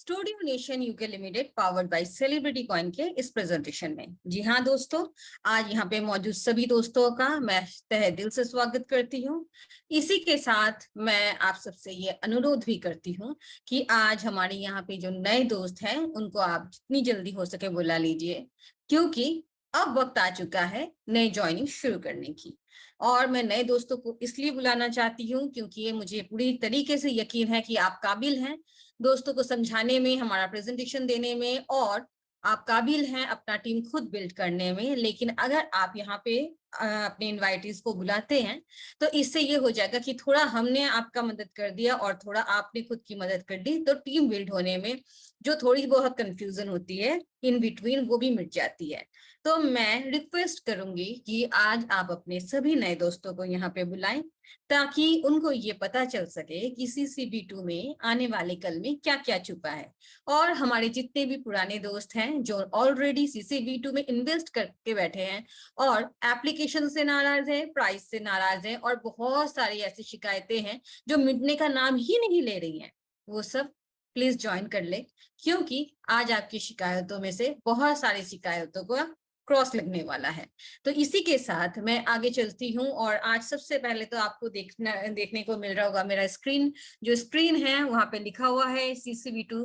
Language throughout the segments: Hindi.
Studio nation UK limited powered by celebrity coin के इस प्रेजेंटेशन में। जी हाँ दोस्तों, आज यहाँ पे मौजूद सभी दोस्तों का मैं तहे दिल से स्वागत करती हूँ। इसी के साथ मैं आप सबसे ये अनुरोध भी करती हूँ कि आज हमारे यहाँ पे जो नए दोस्त हैं उनको आप जितनी जल्दी हो सके बुला लीजिए, क्योंकि अब वक्त आ चुका है नई ज्वाइनिंग शुरू करने की। और मैं नए दोस्तों को इसलिए बुलाना चाहती हूँ क्योंकि ये मुझे पूरी तरीके से यकीन है कि आप काबिल हैं दोस्तों को समझाने में, हमारा प्रेजेंटेशन देने में, और आप काबिल हैं अपना टीम खुद बिल्ड करने में। लेकिन अगर आप यहाँ पे अपने इनवाइटीज को बुलाते हैं तो इससे ये हो जाएगा कि थोड़ा हमने आपका मदद कर दिया और थोड़ा आपने खुद की मदद कर दी, तो टीम बिल्ड होने में जो थोड़ी बहुत कंफ्यूजन होती है इन बिटवीन वो भी मिट जाती है। तो मैं रिक्वेस्ट करूंगी कि आज आप अपने सभी नए दोस्तों को यहाँ पे बुलाएं ताकि उनको ये पता चल सके कि CCB2 में आने वाले कल में क्या क्या छुपा है। और हमारे जितने भी पुराने दोस्त हैं जो ऑलरेडी CCB2 में इन्वेस्ट करके बैठे हैं और एप्लीकेशन से नाराज है, प्राइस से नाराज है, और बहुत सारी ऐसी शिकायतें हैं जो मिटने का नाम ही नहीं ले रही हैं, वो सब प्लीज ज्वाइन कर ले, क्योंकि आज आपकी शिकायतों में से बहुत सारी शिकायतों को क्रॉस लगने वाला है। तो इसी के साथ मैं आगे चलती हूँ और आज सबसे पहले तो आपको देखने को मिल रहा होगा मेरा स्क्रीन। जो स्क्रीन है वहां पे लिखा हुआ है CCB2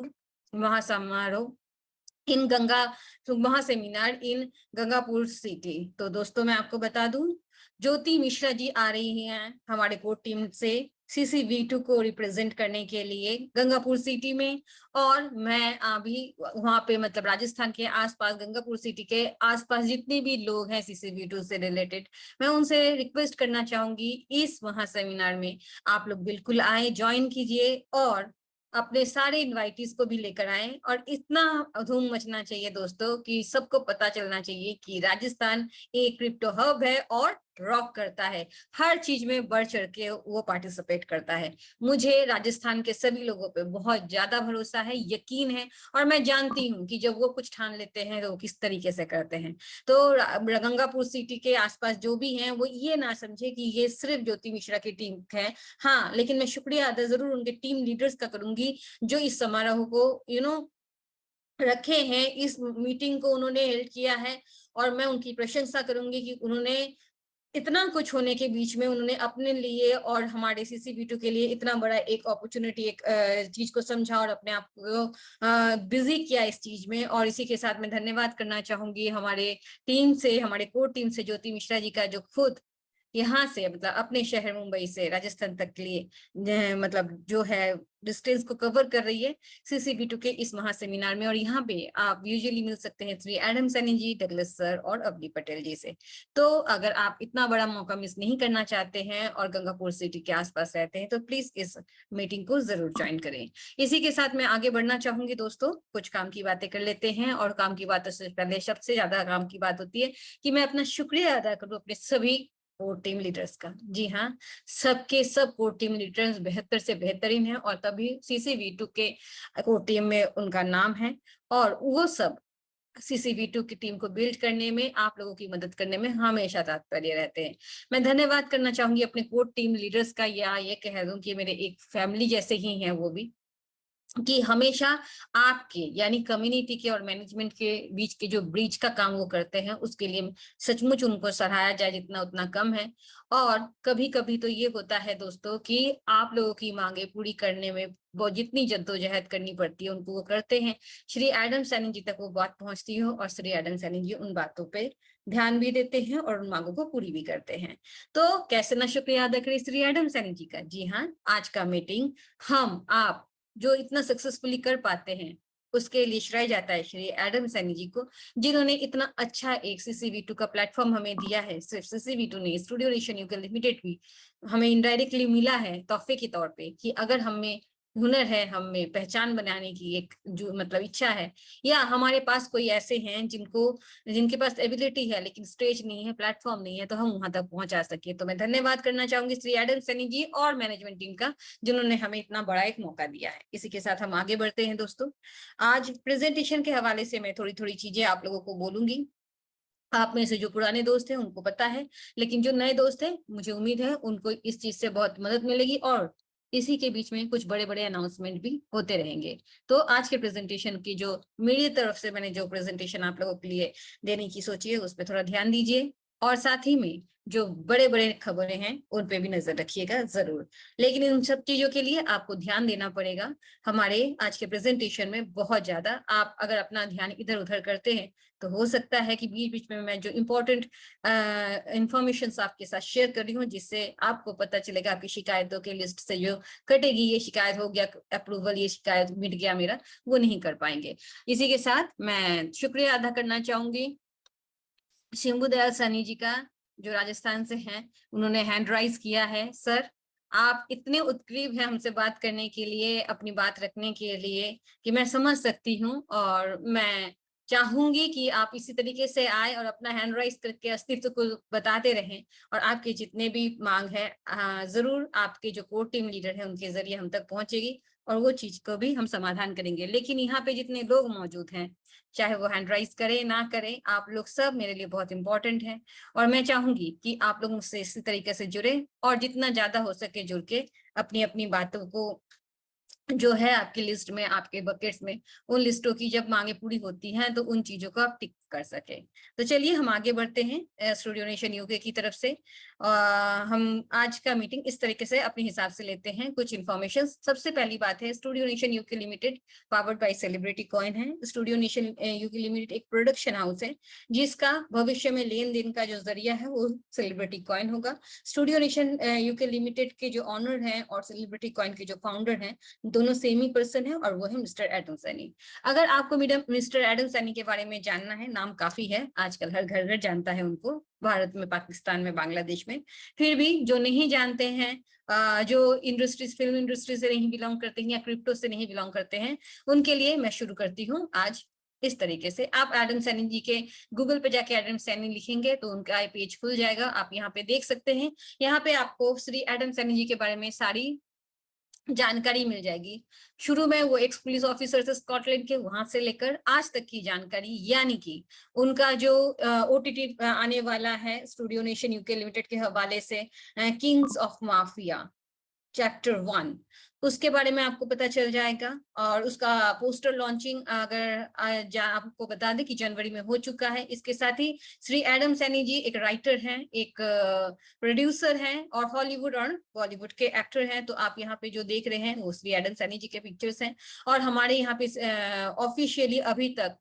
महासमारोह इन गंगा महासेमिनार इन गंगापुर सिटी। तो दोस्तों मैं आपको बता दूं, ज्योति मिश्रा जी आ रही हैं हमारे कोर टीम से CCB2 को रिप्रेजेंट करने के लिए गंगापुर सिटी में। और मैं अभी वहां पे मतलब राजस्थान के आसपास, गंगापुर सिटी के आसपास जितने भी लोग हैं CCB2 से रिलेटेड, मैं उनसे रिक्वेस्ट करना चाहूंगी इस महासेमिनार में आप लोग बिल्कुल आए, ज्वाइन कीजिए और अपने सारे इनवाइटीज को भी लेकर आए। और इतना धूम मचना चाहिए दोस्तों कि सबको पता चलना चाहिए कि राजस्थान एक क्रिप्टो हब है और रॉक करता है, हर चीज में बढ़ चढ़ के वो पार्टिसिपेट करता है। मुझे राजस्थान के सभी लोगों पे बहुत ज्यादा भरोसा है, यकीन है, और मैं जानती हूँ कि जब वो कुछ ठान लेते हैं तो वो किस तरीके से करते हैं। तो गंगापुर सिटी के आसपास जो भी हैं वो ये ना समझे कि ये सिर्फ ज्योति मिश्रा की टीम है। हाँ, लेकिन मैं शुक्रिया अदा जरूर उनके टीम लीडर्स का करूंगी जो इस समारोह को रखे हैं, इस मीटिंग को उन्होंने हेल्ड किया है। और मैं उनकी प्रशंसा करूंगी कि उन्होंने इतना कुछ होने के बीच में उन्होंने अपने लिए और हमारे CCB2 के लिए इतना बड़ा एक अपॉर्चुनिटी, एक चीज को समझा और अपने आप को बिजी किया इस चीज में। और इसी के साथ मैं धन्यवाद करना चाहूंगी हमारे टीम से, हमारे कोर टीम से, ज्योति मिश्रा जी का, जो खुद यहाँ से मतलब अपने शहर मुंबई से राजस्थान तक के लिए मतलब जो है डिस्टेंस को कवर कर रही है CCB2 के इस महासेमिनार में। और यहाँ पे आप यूजुअली मिल सकते हैं Shri Adam Saini ji, Douglas sir और अवनी पटेल जी से। तो अगर आप इतना बड़ा मौका मिस नहीं करना चाहते हैं और गंगापुर सिटी के आसपास रहते हैं तो प्लीज इस मीटिंग को जरूर ज्वाइन करें। इसी के साथ मैं आगे बढ़ना चाहूंगी दोस्तों, कुछ काम की बातें कर लेते हैं। और काम की बातों से पहले सबसे ज्यादा काम की बात होती है कि मैं अपना शुक्रिया अदा करूं अपने सभी कोर टीम लीडर्स का। जी हाँ, सबके सब कोर टीम लीडर्स बेहतर से बेहतरीन है और तभी CCB2 के कोर टीम में उनका नाम है। और वो सब CCB2 की टीम को बिल्ड करने में, आप लोगों की मदद करने में हमेशा तात्पर्य रहते हैं। मैं धन्यवाद करना चाहूंगी अपने कोर टीम लीडर्स का, या ये कह दूं कि मेरे एक फैमिली जैसे ही हैं वो भी, कि हमेशा आपके यानी कम्युनिटी के और मैनेजमेंट के बीच के जो ब्रिज का काम वो करते हैं उसके लिए सचमुच उनको सराहा जाए जितना उतना कम है। और कभी कभी तो ये होता है दोस्तों कि आप लोगों की मांगे पूरी करने में वो जितनी जद्दोजहद करनी पड़ती है उनको वो करते हैं। श्री एडम सैनी जी तक वो बात पहुंचती हो और श्री एडम सैनी जी उन बातों पे ध्यान भी देते हैं और उन मांगों को पूरी भी करते हैं। तो कैसे ना शुक्रिया अदा करें श्री एडम सैनी जी का। जी हाँ, आज का मीटिंग हम आप जो इतना सक्सेसफुली कर पाते हैं उसके लिए श्रेय जाता है श्री एडम सैनी जी को, जिन्होंने इतना अच्छा एक CCB2 का प्लेटफॉर्म हमें दिया है। सिर्फ CCB2 ने, स्टूडियो नेशन यूके लिमिटेड भी हमें इनडायरेक्टली मिला है तोहफे के तौर पे, कि अगर हमें हुनर है, हमें पहचान बनाने की एक जो मतलब इच्छा है, या हमारे पास कोई ऐसे हैं जिनके पास एबिलिटी है लेकिन स्टेज नहीं है, प्लेटफॉर्म नहीं है, तो हम वहां तक पहुंचा सके। तो मैं धन्यवाद करना चाहूंगी श्री एडम सैनी जी और मैनेजमेंट टीम का, जिन्होंने हमें इतना बड़ा एक मौका दिया है। इसी के साथ हम आगे बढ़ते हैं दोस्तों। आज प्रेजेंटेशन के हवाले से मैं थोड़ी थोड़ी चीजें आप लोगों को बोलूंगी। आप में से जो पुराने दोस्त हैं उनको पता है, लेकिन जो नए दोस्त हैं मुझे उम्मीद है उनको इस चीज से बहुत मदद मिलेगी और इसी के बीच में कुछ बड़े बड़े अनाउंसमेंट भी होते रहेंगे। तो आज के प्रेजेंटेशन की जो मेरी तरफ से मैंने जो प्रेजेंटेशन आप लोगों के लिए देने की सोची है उस पर थोड़ा ध्यान दीजिए, और साथ ही में जो बड़े बड़े खबरें हैं उन पे भी नजर रखिएगा जरूर। लेकिन इन सब चीजों के लिए आपको ध्यान देना पड़ेगा हमारे आज के प्रेजेंटेशन में बहुत ज्यादा। आप अगर अपना ध्यान इधर उधर करते हैं तो हो सकता है कि बीच बीच में मैं जो इम्पोर्टेंट इंफॉर्मेशन आपके साथ शेयर कर रही हूँ, जिससे आपको पता चलेगा आपकी शिकायतों की लिस्ट से जो कटेगी, ये शिकायत हो गया अप्रूवल, ये शिकायत मिट गया मेरा, वो नहीं कर पाएंगे। इसी के साथ मैं शुक्रिया अदा करना चाहूंगी शंभू दयाल सैनी जी का, जो राजस्थान से हैं। उन्होंने हैंड राइज किया है। सर, आप इतने उत्करीब हैं हमसे बात करने के लिए, अपनी बात रखने के लिए, कि मैं समझ सकती हूँ, और मैं चाहूंगी कि आप इसी तरीके से आए और अपना हैंड राइज करके अस्तित्व को बताते रहें, और आपके जितने भी मांग है जरूर आपके जो कोर टीम लीडर है उनके जरिए हम तक पहुंचेगी, और वो चीज को भी हम समाधान करेंगे। लेकिन यहाँ पे जितने लोग मौजूद हैं, चाहे वो हैंड राइज करें ना करें, आप लोग सब मेरे लिए बहुत इंपॉर्टेंट हैं, और मैं चाहूंगी कि आप लोग मुझसे इसी तरीके से जुड़े, और जितना ज्यादा हो सके जुड़ के अपनी अपनी बातों को जो है आपकी लिस्ट में, आपके बकेट्स में, उन लिस्टों की जब मांगे पूरी होती हैं तो उन चीजों को आप टिक कर सके। तो चलिए हम आगे बढ़ते हैं स्टूडियो नेशन यूके की तरफ से। हम आज का मीटिंग इस तरीके से अपने हिसाब से लेते हैं। कुछ इन्फॉर्मेशन, सबसे पहली बात है, studio nation UK limited powered by celebrity coin है। स्टूडियो नेशन यूके लिमिटेड एक प्रोडक्शन हाउस है जिसका भविष्य में लेन देन का जो जरिया है वो सेलिब्रिटी कॉइन होगा। स्टूडियो नेशन यूके लिमिटेड के जो ऑनर हैं और सेलिब्रिटी कॉइन के जो फाउंडर हैं, दोनों सेम ही पर्सन है, और वो है मिस्टर एडम सैनी। अगर आपको मिस्टर एडम सैनी के बारे में जानना है, नाम काफी है, आजकल हर घर घर जानता है उनको, भारत में, पाकिस्तान में, बांग्लादेश में। फिर भी जो नहीं जानते हैं, जो इंडस्ट्रीज, फिल्म इंडस्ट्री से नहीं बिलोंग करते हैं या क्रिप्टो से नहीं बिलोंग करते हैं, उनके लिए मैं शुरू करती हूँ आज इस तरीके से। आप एडम सैनी जी के गूगल पे जाके एडम सैनी लिखेंगे तो उनका पेज खुल जाएगा, आप यहाँ पे देख सकते हैं। यहाँ पे आपको श्री एडम सैनी जी के बारे में सारी जानकारी मिल जाएगी। शुरू में वो एक्स पुलिस ऑफिसर थे स्कॉटलैंड के, वहां से लेकर आज तक की जानकारी, यानी कि उनका जो ओटीटी आने वाला है स्टूडियो नेशन यूके लिमिटेड के हवाले से, किंग्स ऑफ माफिया चैप्टर 1, उसके बारे में आपको पता चल जाएगा। और उसका पोस्टर लॉन्चिंग अगर आपको बता दें कि जनवरी में हो चुका है। इसके साथ ही श्री एडम सैनी जी एक राइटर हैं, एक प्रोड्यूसर हैं, और हॉलीवुड और बॉलीवुड के एक्टर हैं। तो आप यहाँ पे जो देख रहे हैं वो श्री एडम सैनी जी के पिक्चर्स हैं। और हमारे यहाँ पे ऑफिशियली अभी तक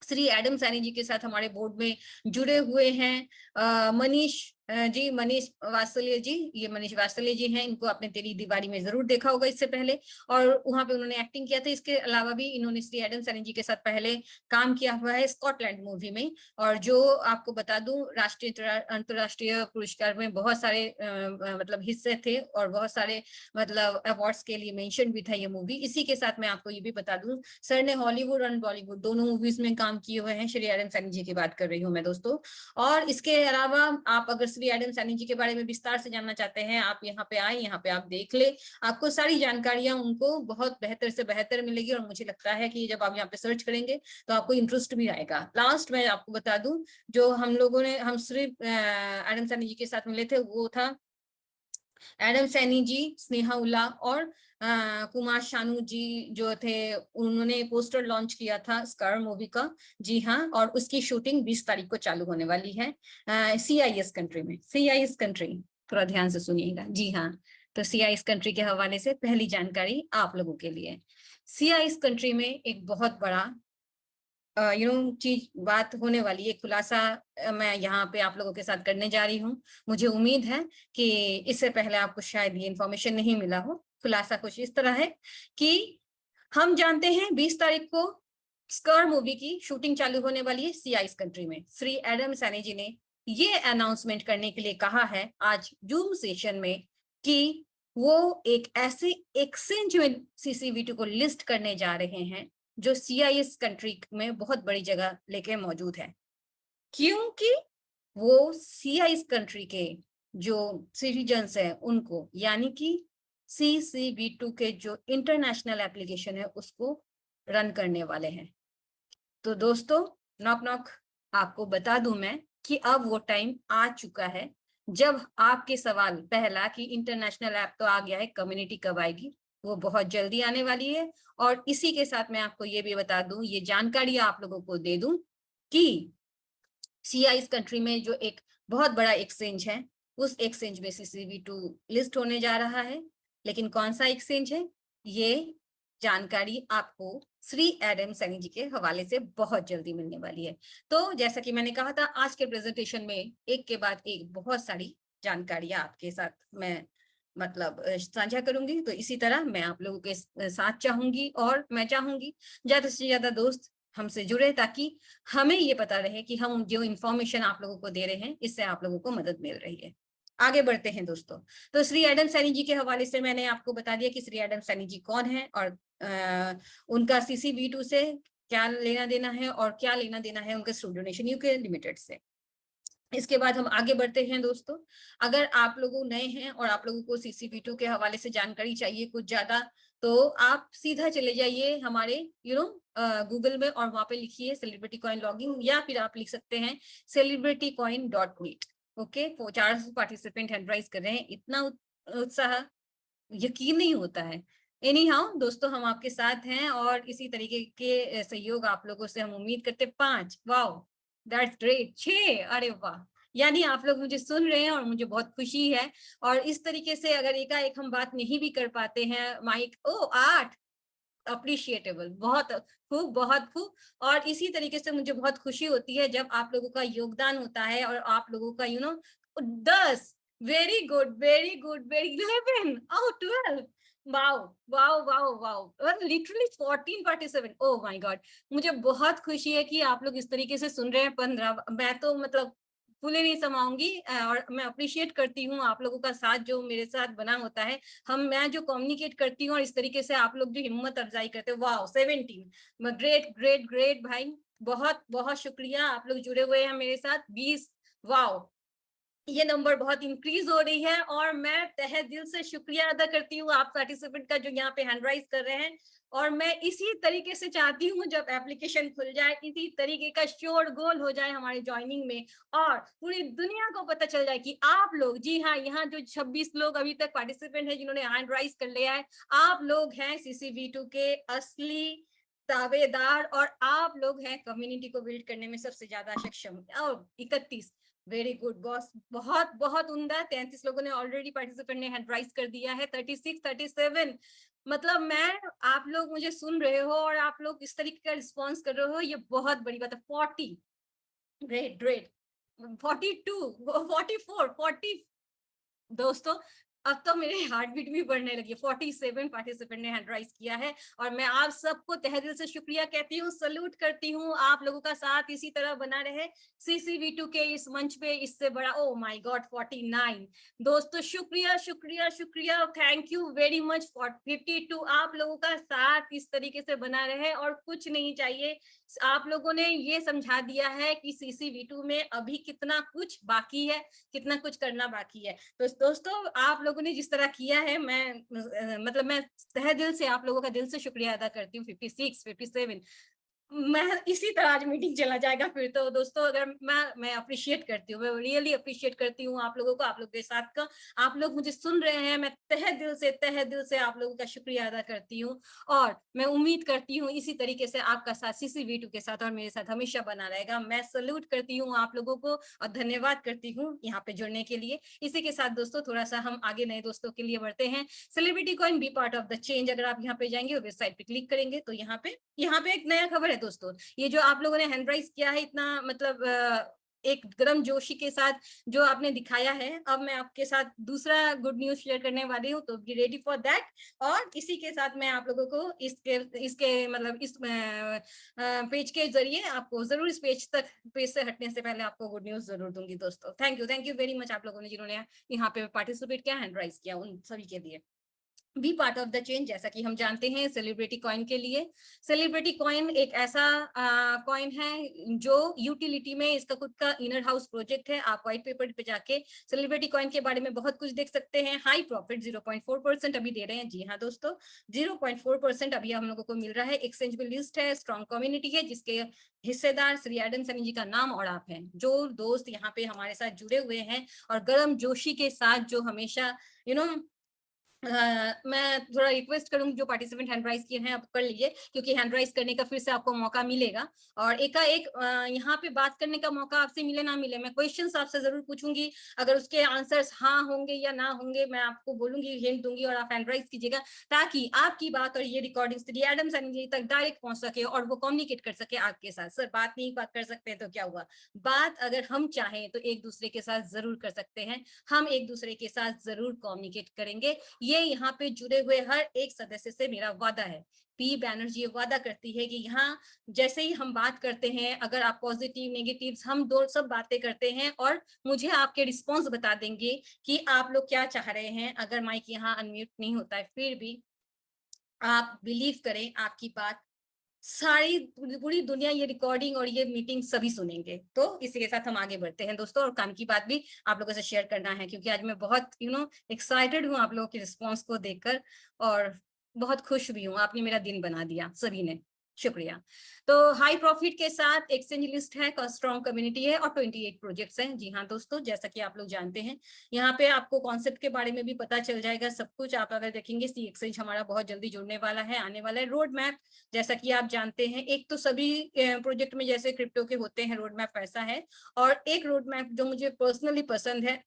श्री एडम सैनी जी के साथ हमारे बोर्ड में जुड़े हुए हैं मनीष जी, मनीष वात्सल्य जी। ये मनीष वात्सल्य जी हैं, इनको आपने तेरी दीवारी में जरूर देखा होगा इससे पहले, और वहां पे उन्होंने एक्टिंग किया था। इसके अलावा भी इन्होंने श्री एडम सैनी जी के साथ पहले काम किया हुआ है स्कॉटलैंड मूवी में, और जो आपको बता दूं राष्ट्रीय अंतरराष्ट्रीय पुरस्कार में बहुत सारे मतलब हिस्से थे, और बहुत सारे मतलब अवार्ड्स के लिए मेंशन भी था ये मूवी। इसी के साथ मैं आपको ये भी बता दूं, सर ने हॉलीवुड और बॉलीवुड दोनों मूवीज में काम किए हुए हैं। श्री एडम सैनी जी की बात कर रही हूँ मैं दोस्तों। और इसके अलावा आप अगर श्री एडम सैनी जी के बारे में विस्तार से जानना चाहते हैं, आप यहाँ पे आए, यहाँ पे आप देख ले, आपको सारी जानकारियां उनको बहुत बेहतर से बेहतर मिलेगी। और मुझे लगता है कि जब आप यहाँ पे सर्च करेंगे तो आपको इंटरेस्ट भी आएगा। लास्ट में आपको बता दूं, जो हम श्री एडम सैनी जी के साथ मिले थे वो था एडम सैनी जी, स्नेहा उल्ला और कुमार शानू जी जो थे, उन्होंने पोस्टर लॉन्च किया था स्कार मूवी का। जी हाँ, और उसकी शूटिंग 20 तारीख को चालू होने वाली है CIS कंट्री में। CIS कंट्री, थोड़ा ध्यान से सुनिएगा। जी हाँ, तो CIS कंट्री के हवाले से पहली जानकारी आप लोगों के लिए। CIS कंट्री में एक बहुत बड़ा चीज बात होने वाली है, खुलासा मैं यहाँ पे आप लोगों के साथ करने जा रही हूँ। मुझे उम्मीद है कि इससे पहले आपको शायद ये इन्फॉर्मेशन नहीं मिला हो। खुलासा कुछ इस तरह है कि हम जानते हैं 20 तारीख को स्कर मूवी की शूटिंग चालू होने वाली है CIS कंट्री में। श्री एडम सैनी जी ने ये अनाउंसमेंट करने के लिए कहा है आज जूम सेशन में कि वो एक ऐसे एक्सचेंज में CCV2 को लिस्ट करने जा रहे हैं जो CIS कंट्री में बहुत बड़ी जगह लेके मौजूद है, क्योंकि वो CIS कंट्री के जो सिटीजन्स हैं उनको, यानी कि CCV2 के जो इंटरनेशनल एप्लीकेशन है उसको रन करने वाले हैं। तो दोस्तों, नॉक नॉक, आपको बता दूं मैं कि अब वो टाइम आ चुका है जब आपके सवाल पहला कि इंटरनेशनल ऐप तो आ गया है, कम्युनिटी कब आएगी, वो बहुत जल्दी आने वाली है। और इसी के साथ मैं आपको ये भी बता दूं, ये जानकारी आप लोगों को दे दूं कि सीआई इस कंट्री में जो एक बहुत बड़ा एक्सचेंज है, उस एक्सचेंज में CCV2 लिस्ट होने जा रहा है। लेकिन कौन सा एक्सचेंज है, ये जानकारी आपको श्री एडम सैनी जी के हवाले से बहुत जल्दी मिलने वाली है। तो जैसा कि मैंने कहा था, आज के प्रेजेंटेशन में एक के बाद एक बहुत सारी जानकारियां आपके साथ मैं मतलब साझा करूंगी। तो इसी तरह मैं आप लोगों के साथ चाहूंगी, और मैं चाहूंगी ज्यादा से ज्यादा दोस्त हमसे जुड़े, ताकि हमें ये पता रहे कि हम जो इंफॉर्मेशन आप लोगों को दे रहे हैं, इससे आप लोगों को मदद मिल रही है। आगे बढ़ते हैं दोस्तों। तो श्री एडम सैनी जी के हवाले से मैंने आपको बता दिया कि श्री एडम सैनी जी कौन है, और उनका CCV2 से क्या लेना देना है, और क्या लेना देना है उनके स्टूडेंट डोनेशन यूके लिमिटेड से। इसके बाद हम आगे बढ़ते हैं दोस्तों। अगर आप लोग नए हैं और आप लोगों को CCV2 के हवाले से जानकारी चाहिए कुछ ज्यादा, तो आप सीधा चले जाइए हमारे गूगल में, और वहां पे लिखिए सेलिब्रिटी कॉइन लॉगिन, या फिर आप लिख सकते हैं celebritycoin.meet। Okay, 400 participant hand raise कर रहे हैं, इतना उत्साह यकीन नहीं होता है। एनी हाउ दोस्तों, हम आपके साथ हैं, और इसी तरीके के सहयोग आप लोगों से हम उम्मीद करते। 5, वाओ दैट्स ग्रेट। 6, अरे वाह, यानी आप लोग मुझे सुन रहे हैं और मुझे बहुत खुशी है। और इस तरीके से अगर एकाएक हम बात नहीं भी कर पाते हैं, माइक 8, अप्रिशिएटेबल, बहुत खूब, बहुत खूब। और इसी तरीके से मुझे बहुत खुशी होती है जब आप लोगों का योगदान होता है, और आप लोगों का 10, very good, very good, very 11, 12, wow wow wow wow, और literally 14 participant, oh my God. मुझे बहुत खुशी है कि आप लोग इस तरीके से सुन रहे हैं। 15, मैं तो मतलब फूले नहीं समाऊंगी। और मैं अप्रिशिएट करती हूँ आप लोगों का साथ जो मेरे साथ बना होता है। मैं जो कम्युनिकेट करती हूँ, और इस तरीके से आप लोग जो हिम्मत अफजाई करते हो, वाओ 17, ग्रेट ग्रेट ग्रेट भाई, बहुत बहुत शुक्रिया। आप लोग जुड़े हुए हैं मेरे साथ। 20, वाओ, ये नंबर बहुत इंक्रीज हो रही है, और मैं तहे दिल से शुक्रिया अदा करती हूँ आप पार्टिसिपेंट का जो यहाँ पे हैंड राइज कर रहे हैं। और मैं इसी तरीके से चाहती हूँ जब एप्लीकेशन खुल जाए, इसी तरीके का श्योर गोल हो जाए हमारे ज्वाइनिंग में, और पूरी दुनिया को पता चल जाए कि आप लोग, जी हाँ, यहाँ जो 26 लोग अभी तक पार्टिसिपेंट हैं जिन्होंने हैंड राइज कर लिया है, आप लोग हैं CCV2 के असली दावेदार, और आप लोग हैं कम्युनिटी को बिल्ड करने में सबसे ज्यादा सक्षम। और 31, वेरी गुड बॉस, बहुत बहुत उम्दा। 33 लोगों ने ऑलरेडी पार्टिसिपेंट ने हैंड राइज कर दिया है। 36, 37, मतलब मैं, आप लोग मुझे सुन रहे हो और आप लोग इस तरीके का रिस्पॉन्स कर रहे हो, ये बहुत बड़ी बात है। 40, ग्रेट ग्रेट। 42, 44, 40, दोस्तों अब तो मेरे हार्ट बीट भी बढ़ने लगी। 47 पार्टिसिपेंट ने हैंड राइज किया है, और मैं आप सबको तहे दिल से शुक्रिया कहती हूँ, सल्यूट करती हूँ। आप लोगों का साथ इसी तरह बना रहे CCV2 के इस मंच पे, इससे बड़ा। ओ माय गॉड, 49 दोस्तों, शुक्रिया शुक्रिया शुक्रिया, thank you very much for 52। आप लोगों का साथ इस तरीके से बना रहे, और कुछ नहीं चाहिए। आप लोगों ने ये समझा दिया है कि CCV2 में अभी कितना कुछ बाकी है, कितना कुछ करना बाकी है। तो दोस्तों, आप लोगों ने जिस तरह किया है, मैं मतलब मैं तहे दिल से आप लोगों का दिल से शुक्रिया अदा करती हूँ। 56, 57, मैं इसी तरह आज मीटिंग चला जाएगा फिर तो। दोस्तों, अगर मैं अप्रिशिएट करती हूँ, मैं रियली अप्रिशिएट करती हूँ आप लोगों को, आप लोग के साथ का। आप लोग मुझे सुन रहे हैं, मैं तहे दिल से आप लोगों का शुक्रिया अदा करती हूँ। और मैं उम्मीद करती हूँ इसी तरीके से आपका साथ CCV2 के साथ और मेरे साथ हमेशा बना रहेगा। मैं सल्यूट करती हूँ आप लोगों को, और धन्यवाद करती हूँ यहाँ पे जुड़ने के लिए। इसी के साथ दोस्तों, थोड़ा सा हम आगे नए दोस्तों के लिए बढ़ते हैं। Celebrity coin, B part of the change, अगर आप यहाँ पे जाएंगे और वेबसाइट पे क्लिक करेंगे, तो यहाँ पे एक नया खबर है दोस्तों। ये जो आप लोगों ने हैंड राइज किया है, इतना मतलब एक गर्म जोशी के साथ जो आपने दिखाया है, अब मैं आपके साथ दूसरा गुड न्यूज शेयर करने वाली हूँ, तो बी रेडी फॉर दैट। और इसी के साथ मैं आप लोगों को इसके मतलब इस पेज के जरिए आपको जरूर इस पेज से हटने से पहले आपको गुड न्यूज जरूर दूंगी दोस्तों। थैंक यू वेरी मच आप लोगों ने जिन्होंने यहाँ पे पार्टिसिपेट किया, हैंड राइज किया, उन सभी के लिए। B part of the change. जैसा कि हम जानते हैं सेलिब्रिटी कॉइन के लिए, सेलिब्रिटी कॉइन एक ऐसा कॉइन है जो यूटिलिटी में इसका खुद का इनर हाउस प्रोजेक्ट है। आप व्हाइट पेपर पे जाके सेलिब्रिटी कॉइन के बारे में बहुत कुछ देख सकते हैं। हाई प्रॉफिट 0.4% अभी दे रहे हैं। जी हाँ दोस्तों, 0.4% अभी हम लोगों को मिल रहा है। एक्सचेंज में लिस्ट है, स्ट्रॉन्ग कम्युनिटी है, जिसके हिस्सेदार श्री एडम सैनी जी का नाम और आप हैं। जो दोस्त यहाँ पे हमारे साथ जुड़े हुए हैं और गर्म जोशी के साथ जो हमेशा यू नो मैं थोड़ा रिक्वेस्ट करूंगी, जो पार्टिसिपेंट हैंड राइज किए हैं आप कर लीजिए, क्योंकि हैंड राइज करने का फिर से आपको मौका मिलेगा और एकाएक यहाँ पे बात करने का मौका आपसे मिले ना मिले, मैं क्वेश्चंस आपसे जरूर पूछूंगी। अगर उसके आंसर्स हाँ होंगे या ना होंगे मैं आपको बोलूंगी, हिंट दूंगी और आप हैंड राइज कीजिएगा, ताकि आपकी बात और ये रिकॉर्डिंग श्री एडम सैनी जी तक डायरेक्ट पहुंच सके और वो कम्युनिकेट कर सके आपके साथ। सर बात नहीं बात कर सकते तो क्या हुआ, बात अगर हम चाहें तो एक दूसरे के साथ जरूर कर सकते हैं। हम एक दूसरे के साथ जरूर कम्युनिकेट करेंगे, ये यहाँ पे जुड़े हुए हर एक सदस्य से मेरा वादा है। पी बैनर्जी वादा करती है कि यहाँ जैसे ही हम बात करते हैं, अगर आप पॉजिटिव नेगेटिव हम दो सब बातें करते हैं और मुझे आपके रिस्पॉन्स बता देंगे कि आप लोग क्या चाह रहे हैं। अगर माइक यहाँ अनम्यूट नहीं होता है फिर भी आप बिलीव करें, आपकी बात सारी पूरी दुनिया ये रिकॉर्डिंग और ये मीटिंग सभी सुनेंगे। तो इसी के साथ हम आगे बढ़ते हैं दोस्तों, और काम की बात भी आप लोगों से शेयर करना है, क्योंकि आज मैं बहुत एक्साइटेड हूँ आप लोगों के रिस्पॉन्स को देखकर, और बहुत खुश भी हूँ। आपने मेरा दिन बना दिया सभी ने, शुक्रिया। तो हाई प्रॉफिट के साथ एक्सचेंज लिस्ट है, स्ट्रॉन्ग कम्युनिटी है और 28 प्रोजेक्ट्स हैं। जी हाँ दोस्तों, जैसा कि आप लोग जानते हैं, यहाँ पे आपको कॉन्सेप्ट के बारे में भी पता चल जाएगा सब कुछ। आप अगर देखेंगे सी एक्सचेंज हमारा बहुत जल्दी जुड़ने वाला है, आने वाला है। रोड मैप जैसा कि आप जानते हैं, एक तो सभी प्रोजेक्ट में जैसे क्रिप्टो के होते हैं रोड मैप वैसा है, और एक रोड मैप जो मुझे पर्सनली पसंद है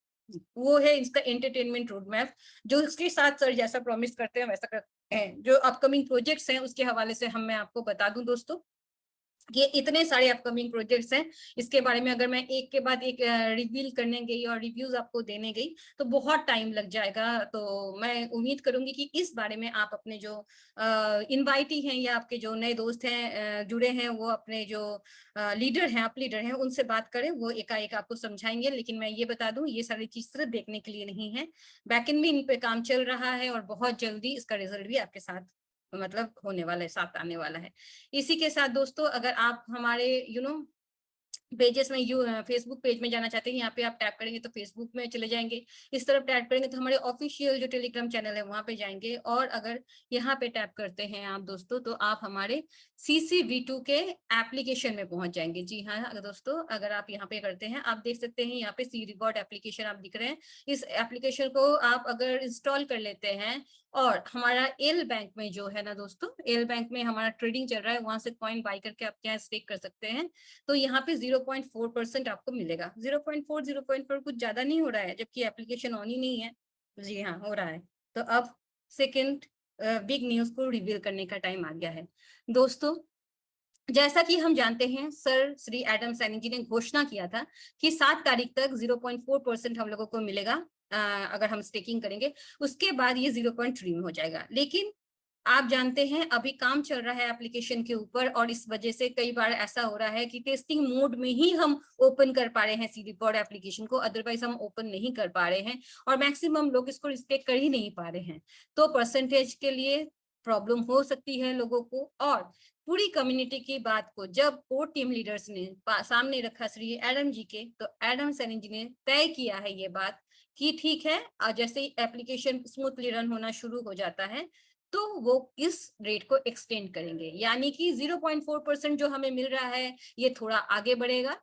वो है इसका एंटरटेनमेंट रोड मैप, जो इसके साथ सर जैसा प्रॉमिस करते हैं वैसा करते हैं। जो अपकमिंग प्रोजेक्ट्स हैं उसके हवाले से मैं आपको बता दूं दोस्तों, ये इतने सारे अपकमिंग प्रोजेक्ट्स हैं, इसके बारे में अगर मैं एक के बाद एक रिवील करने गई और रिव्यूज आपको देने गई तो बहुत टाइम लग जाएगा। तो मैं उम्मीद करूंगी कि इस बारे में आप अपने जो इनवाइटी हैं या आपके जो नए दोस्त हैं जुड़े हैं, वो अपने जो लीडर हैं, आप लीडर हैं, उनसे बात करें, वो एकाएक आपको समझाएंगे। लेकिन मैं ये बता दूं, ये सारी चीज सिर्फ देखने के लिए नहीं है, बैकएंड में इन पे काम चल रहा है और बहुत जल्दी इसका रिजल्ट भी आपके साथ होने वाला है, साथ आने वाला है। इसी के साथ दोस्तों, अगर आप हमारे पेजेस में फेसबुक पेज में जाना चाहते हैं, यहाँ पे आप टैप करेंगे तो फेसबुक में चले जाएंगे। इस तरफ टैप करेंगे तो हमारे ऑफिशियल जो टेलीग्राम चैनल है वहां पे जाएंगे, और अगर यहाँ पे टैप करते हैं आप दोस्तों तो आप हमारे CCV2 के एप्लीकेशन में पहुंच जाएंगे। जी हाँ अगर दोस्तों, अगर आप यहाँ पे करते हैं, आप देख सकते हैं यहाँ पे सी रिवॉर्ड एप्लीकेशन आप दिख रहे हैं। इस एप्लीकेशन को आप अगर इंस्टॉल कर लेते हैं, और हमारा एल बैंक में जो है ना दोस्तों, एल बैंक में हमारा ट्रेडिंग चल रहा है, वहां से कॉइन बाई करके आप क्या स्टेक कर सकते हैं। तो यहाँ पे 0.4% आपको मिलेगा। 0.4 कुछ ज्यादा नहीं हो रहा है, जबकि एप्लीकेशन ऑन ही नहीं है। जी हाँ हो रहा है। तो अब सेकेंड बिग न्यूज को रिवील करने का टाइम आ गया है दोस्तों। जैसा कि हम जानते हैं, सर श्री एडम सैनी जी ने घोषणा किया था कि 7 तारीख तक 0.4% हम लोगों को मिलेगा अगर हम स्टेकिंग करेंगे, उसके बाद ये 0.3 में हो जाएगा। लेकिन आप जानते हैं अभी काम चल रहा है एप्लीकेशन के ऊपर, और इस वजह से कई बार ऐसा हो रहा है कि टेस्टिंग मोड में ही हम ओपन कर पा रहे हैं सी रिवॉर्ड एप्लीकेशन को, अदरवाइज हम ओपन नहीं कर पा रहे हैं, और मैक्सिमम लोग इसको रिस्पेक्ट कर ही नहीं पा रहे हैं। तो परसेंटेज के लिए प्रॉब्लम हो सकती है लोगों को, और पूरी कम्युनिटी की बात को जब कोर टीम लीडर्स ने सामने रखा श्री एडम जी के, तो एडम सैनी जी ने तय किया है ये बात कि ठीक है, जैसे ही एप्लीकेशन स्मूथली रन होना शुरू हो जाता है तो वो इस रेट को एक्सटेंड करेंगे, यानी कि 0.4% जो हमें मिल रहा है ये थोड़ा आगे बढ़ेगा।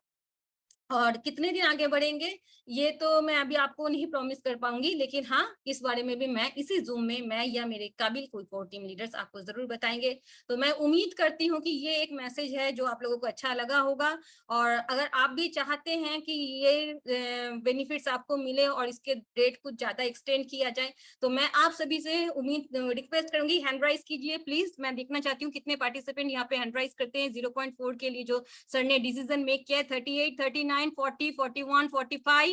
और कितने दिन आगे बढ़ेंगे ये तो मैं अभी आपको नहीं प्रॉमिस कर पाऊंगी, लेकिन हाँ इस बारे में भी मैं इसी जूम में मैं या मेरे काबिल कोई कोर टीम लीडर्स आपको जरूर बताएंगे। तो मैं उम्मीद करती हूँ कि ये एक मैसेज है जो आप लोगों को अच्छा लगा होगा, और अगर आप भी चाहते हैं कि ये बेनिफिट्स आपको मिले और इसके रेट कुछ ज्यादा एक्सटेंड किया जाए, तो मैं आप सभी से उम्मीद रिक्वेस्ट करूंगी, हैंड राइज कीजिए प्लीज। मैं देखना चाहती हूँ कितने पार्टिसिपेंट यहाँ पे हैंड राइज करते हैं 0.4 के लिए जो सर ने डिसीजन मेक किया है। 38, 39, 40, 41, 45,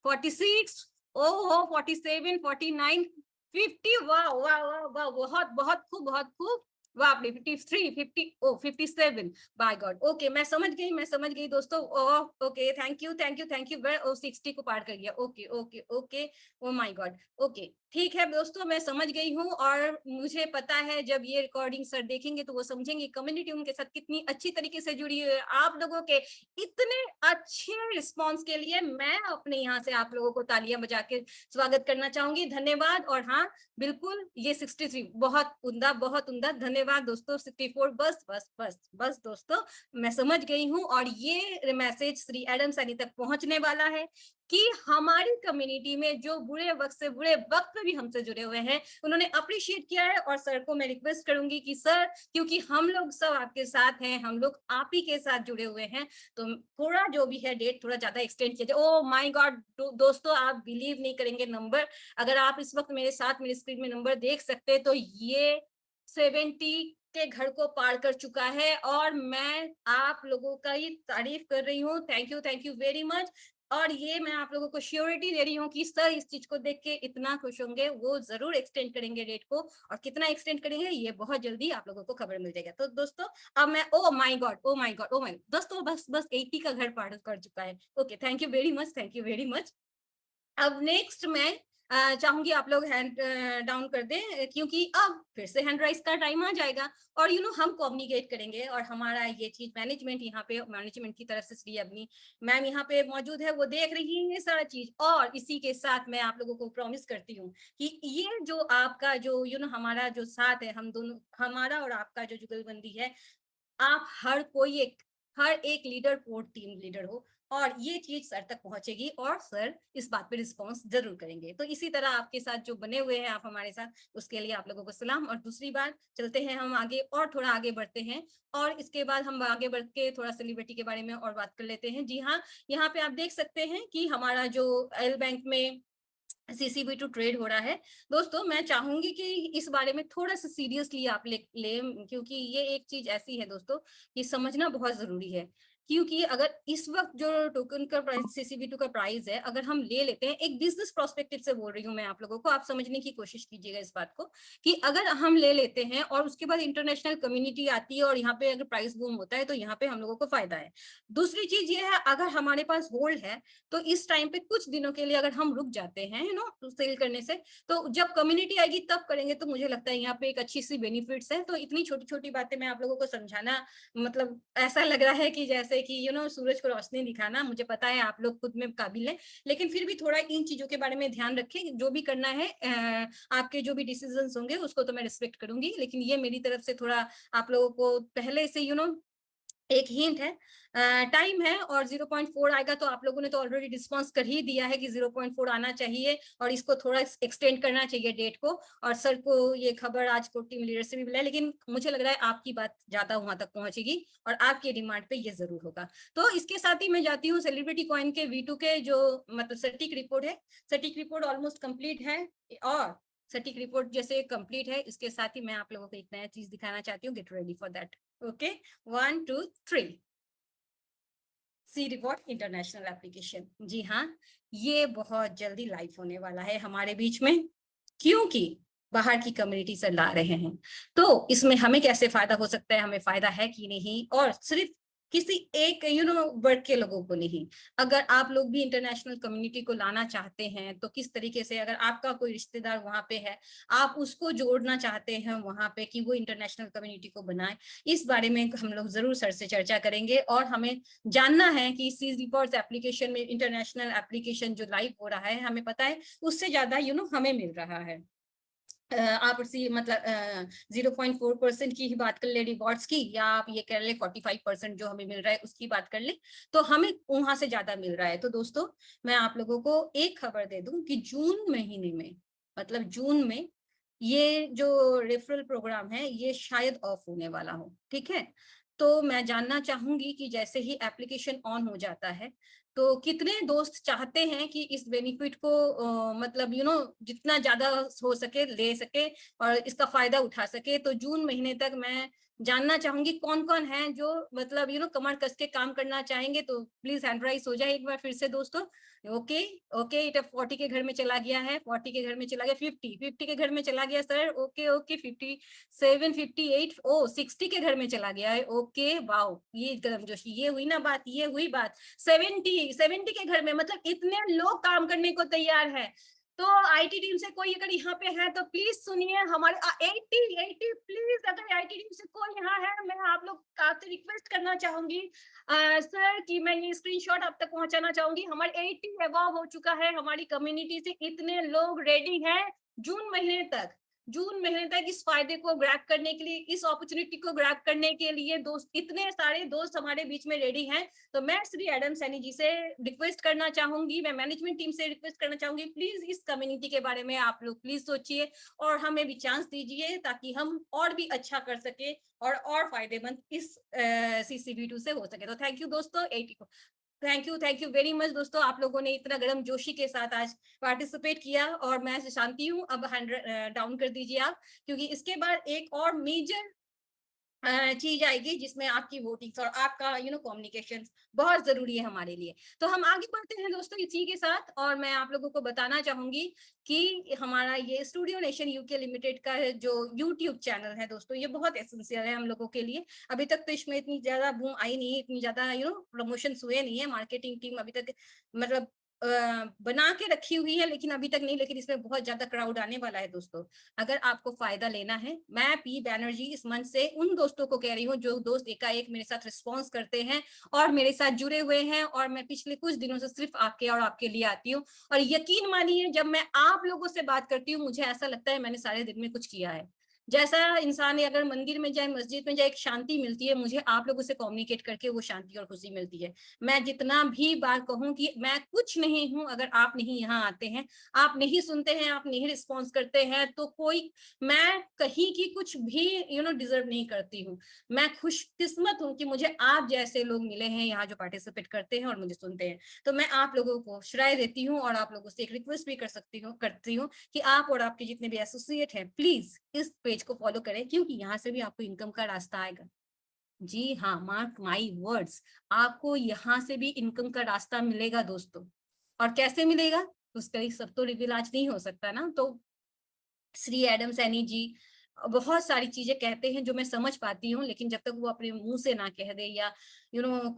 46, ओहो 47, 49, 50। वाह वाह वाह वाह, बहुत बहुत खूब, बहुत खूब। बाप रे 53, 50, ओ 57। बाय गॉड, ओके मैं समझ गई, मैं समझ गई दोस्तों। Okay thank you thank you thank you. 60 को पार कर गया। Okay okay okay, oh my God, okay ठीक है दोस्तों, मैं समझ गई हूँ और मुझे पता है जब ये रिकॉर्डिंग सर देखेंगे तो वो समझेंगे कम्युनिटी उनके साथ कितनी अच्छी तरीके से जुड़ी हुई है। आप लोगों के इतने अच्छे रिस्पांस के लिए मैं अपने यहाँ से आप लोगों को तालियां बजा के स्वागत करना चाहूंगी। धन्यवाद। और हाँ, बिल्कुल ये 63 बहुत उम्दा। धन्यवाद दोस्तों। 64 बस बस बस बस दोस्तों, मैं समझ गई हूँ और ये मैसेज श्री एडम सैनी तक पहुंचने वाला है कि हमारी कम्युनिटी में जो बुरे वक्त से बुरे वक्त में भी हमसे जुड़े हुए हैं, उन्होंने अप्रिशिएट किया है। और सर को मैं रिक्वेस्ट करूंगी कि सर, क्योंकि हम लोग सब आपके साथ हैं, हम लोग आप ही के साथ जुड़े हुए हैं, तो थोड़ा जो भी है डेट थोड़ा ज्यादा एक्सटेंड किया जाए। ओ माय गॉड दोस्तों, आप बिलीव नहीं करेंगे नंबर, अगर आप इस वक्त मेरे साथ मेरी स्क्रीन में नंबर देख सकते तो ये 70 के घर को पार कर चुका है और मैं आप लोगों का ही तारीफ कर रही हूँ। Thank you very much. और ये मैं आप लोगों को श्योरिटी दे रही हूँ कि सर इस चीज को देख के इतना खुश होंगे, वो जरूर एक्सटेंड करेंगे डेट को, और कितना एक्सटेंड करेंगे ये बहुत जल्दी आप लोगों को खबर मिल जाएगा। तो दोस्तों अब मैं ओ माय गॉड दोस्तों, बस बस 80 का घर पार कर चुका है। Okay, thank you very much. अब नेक्स्ट मैं चाहूंगी आप लोग हैंड डाउन कर दें, क्योंकि अब फिर से हैंड राइज का टाइम आ जाएगा और हम कम्युनिकेट करेंगे। और हमारा ये चीज मैनेजमेंट यहाँ पे, मैनेजमेंट की तरफ से श्री अवनी मैम यहाँ पे मौजूद है, वो देख रही है ये सारा चीज। और इसी के साथ मैं आप लोगों को प्रॉमिस करती हूँ कि ये जो आपका जो हमारा जो साथ है, हम दोनों, हमारा और आपका जो जुगलबंदी है, आप हर एक लीडर कोर टीम लीडर हो, और ये चीज सर तक पहुंचेगी और सर इस बात पे रिस्पॉन्स जरूर करेंगे। तो इसी तरह आपके साथ जो बने हुए हैं आप हमारे साथ, उसके लिए आप लोगों को सलाम। और दूसरी बात, चलते हैं हम आगे और थोड़ा आगे बढ़ते हैं, और इसके बाद हम आगे बढ़ के थोड़ा सेलिब्रिटी के बारे में और बात कर लेते हैं। जी हाँ, यहाँ पे आप देख सकते हैं कि हमारा जो एल बैंक में CCV2 ट्रेड हो रहा है। दोस्तों मैं चाहूंगी कि इस बारे में थोड़ा सा सीरियसली आप ले, क्योंकि ये एक चीज ऐसी है दोस्तों कि समझना बहुत जरूरी है। क्योंकि अगर इस वक्त जो टोकन का प्राइस, CCV2 का प्राइस है, अगर हम ले लेते हैं, एक बिजनेस प्रोस्पेक्टिव से बोल रही हूँ मैं आप लोगों को, आप समझने की कोशिश कीजिएगा इस बात को, कि अगर हम ले लेते हैं और उसके बाद इंटरनेशनल कम्युनिटी आती है और यहाँ पे अगर प्राइस बूम होता है तो यहाँ पे हम लोगों को फायदा है। दूसरी चीज ये है, अगर हमारे पास होल्ड है तो इस टाइम पे कुछ दिनों के लिए अगर हम रुक जाते हैं सेल करने से, तो जब कम्युनिटी आएगी तब करेंगे, तो मुझे लगता है यहाँ पे एक अच्छी सी बेनिफिट्स है। तो इतनी छोटी छोटी बातें मैं आप लोगों को समझाना, मतलब ऐसा लग रहा है कि जैसे कि सूरज को रोशनी दिखाना, मुझे पता है आप लोग खुद में काबिल है, लेकिन फिर भी थोड़ा इन चीजों के बारे में ध्यान रखें। जो भी करना है, आपके जो भी डिसीजंस होंगे उसको तो मैं रिस्पेक्ट करूंगी, लेकिन ये मेरी तरफ से थोड़ा आप लोगों को पहले से एक हिंट है। टाइम है और 0.4 आएगा, तो आप लोगों ने तो ऑलरेडी रिस्पॉन्स कर ही दिया है कि 0.4 आना चाहिए और इसको थोड़ा एक्सटेंड करना चाहिए डेट को। और सर को ये खबर आज को टीम लीडर से भी मिला है, लेकिन मुझे लग रहा है आपकी बात ज्यादा वहां तक पहुंचेगी और आपकी डिमांड पे ये जरूर होगा। तो इसके साथ ही मैं जाती हूँ सेलिब्रिटी कॉइन के V2 के जो मतलब सटीक रिपोर्ट है। सटीक रिपोर्ट ऑलमोस्ट कंप्लीट है, और सटीक रिपोर्ट जैसे कंप्लीट है, इसके साथ ही मैं आप लोगों को एक नया चीज दिखाना चाहती हूँ। Get ready for that. Okay, 1 2 3। See report international application, जी हाँ, ये बहुत जल्दी लाइव होने वाला है हमारे बीच में, क्योंकि बाहर की कम्युनिटी से ला रहे हैं। तो इसमें हमें कैसे फायदा हो सकता है, हमें फायदा है कि नहीं, और सिर्फ किसी एक वर्ग के लोगों को नहीं, अगर आप लोग भी इंटरनेशनल कम्युनिटी को लाना चाहते हैं तो किस तरीके से, अगर आपका कोई रिश्तेदार वहां पे है, आप उसको जोड़ना चाहते हैं वहां पे कि वो इंटरनेशनल कम्युनिटी को बनाए, इस बारे में हम लोग जरूर सर से चर्चा करेंगे। और हमें जानना है कि सी रिपोर्ट्स एप्लीकेशन में इंटरनेशनल एप्लीकेशन जो लाइव हो रहा है, हमें पता है उससे ज्यादा हमें मिल रहा है। आप सी मतलब 0.4% की ही बात कर ले रिवॉर्ड्स की, या आप ये कह ले 45% जो हमें मिल रहा है उसकी बात कर ले, तो हमें वहां से ज्यादा मिल रहा है। तो दोस्तों मैं आप लोगों को एक खबर दे दूं कि जून महीने में, मतलब जून में, ये जो रेफरल प्रोग्राम है ये शायद ऑफ होने वाला हो। ठीक है, तो मैं जानना चाहूंगी कि जैसे ही एप्लीकेशन ऑन हो जाता है, तो कितने दोस्त चाहते हैं कि इस बेनिफिट को मतलब जितना ज्यादा हो सके ले सके और इसका फायदा उठा सके। तो जून महीने तक मैं जानना चाहूंगी कौन कौन है जो मतलब कमर कस के काम करना चाहेंगे। तो प्लीज हैंड राइज हो जाए एक बार फिर से दोस्तों। ओके ओके, इट 40 के घर में चला गया है, 40 के घर में चला गया, 50 के घर में चला गया सर। ओके ओके, 57 58, ओ 60 के घर में चला गया है। ओके वाओ, ये एकदम जोशी, ये हुई ना बात, ये हुई बात। 70 के घर में, मतलब इतने लोग काम करने को तैयार है। तो आईटी टीम से कोई अगर यहाँ पे है तो प्लीज सुनिए हमारे 80 प्लीज, अगर आईटी टीम से कोई यहाँ है, मैं आप लोग आपसे रिक्वेस्ट करना चाहूंगी सर कि मैं ये स्क्रीनशॉट आप तक पहुंचाना चाहूंगी। हमारे 80 अबव हो चुका है, हमारी कम्युनिटी से इतने लोग रेडी हैं जून महीने तक इस फायदे को ग्रैब करने के लिए, इस अपॉर्चुनिटी को ग्रैब करने के लिए दोस्त, इतने सारे दोस्त हमारे बीच में रेडी हैं। तो मैं श्री एडम सैनी जी से रिक्वेस्ट करना चाहूंगी, मैं मैनेजमेंट टीम से रिक्वेस्ट करना चाहूंगी, प्लीज इस कम्युनिटी के बारे में आप लोग प्लीज सोचिए और हमें भी चांस दीजिए ताकि हम और भी अच्छा कर सके और फायदेमंद इस CCV2 से हो सके। तो थैंक यू दोस्तों, 80 को थैंक यू वेरी मच दोस्तों, आप लोगों ने इतना गर्म जोशी के साथ आज पार्टिसिपेट किया और मैं शांति हूँ। अब 100 डाउन कर दीजिए आप, क्योंकि इसके बाद एक और मेजर चीज आएगी जिसमें आपकी वोटिंग्स और आपका कम्युनिकेशन बहुत जरूरी है हमारे लिए। तो हम आगे बढ़ते हैं दोस्तों इसी के साथ, और मैं आप लोगों को बताना चाहूंगी कि हमारा ये स्टूडियो नेशन यूके लिमिटेड का जो यूट्यूब चैनल है दोस्तों, ये बहुत एसेंशियल है हम लोगों के लिए। अभी तक तो इसमें इतनी ज्यादा बूम आई नहीं है, इतनी ज्यादा प्रमोशन हुए नहीं है, मार्केटिंग टीम अभी तक मतलब बना के रखी हुई है, लेकिन अभी तक नहीं, लेकिन इसमें बहुत ज्यादा क्राउड आने वाला है दोस्तों। अगर आपको फायदा लेना है, मैं पी बैनर्जी इस मंच से उन दोस्तों को कह रही हूँ जो दोस्त एकाएक मेरे साथ रिस्पॉन्स करते हैं और मेरे साथ जुड़े हुए हैं, और मैं पिछले कुछ दिनों से सिर्फ आपके और आपके लिए आती हूँ, और यकीन मानिए जब मैं आप लोगों से बात करती हूँ मुझे ऐसा लगता है मैंने सारे दिन में कुछ किया है। जैसा इंसान अगर मंदिर में जाए, मस्जिद में जाए, एक शांति मिलती है, मुझे आप लोगों से कम्युनिकेट करके वो शांति और खुशी मिलती है। मैं जितना भी बार कहूं कि मैं कुछ नहीं हूं, अगर आप नहीं यहाँ आते हैं, आप नहीं सुनते हैं, आप नहीं रिस्पॉन्स करते हैं, तो कोई मैं कहीं की कुछ भी डिजर्व नहीं करती हूँ। मैं खुशकिस्मत हूँ कि मुझे आप जैसे लोग मिले हैं यहाँ जो पार्टिसिपेट करते हैं और मुझे सुनते हैं। तो मैं आप लोगों को श्राय देती हूँ और आप लोगों से एक रिक्वेस्ट भी करती हूँ कि आप और आपके जितने भी एसोसिएट हैं प्लीज इस पेज को फॉलो करें, क्योंकि यहाँ से भी आपको इनकम का रास्ता आएगा। जी हाँ, मार्क माई वर्ड्स, आपको यहाँ से भी इनकम का रास्ता मिलेगा दोस्तों। और कैसे मिलेगा उसका सब तो रिवील आज नहीं हो सकता ना। तो श्री एडम सैनी जी बहुत सारी चीजें कहते हैं जो मैं समझ पाती हूँ, लेकिन जब तक वो अपने मुंह से ना कह दे या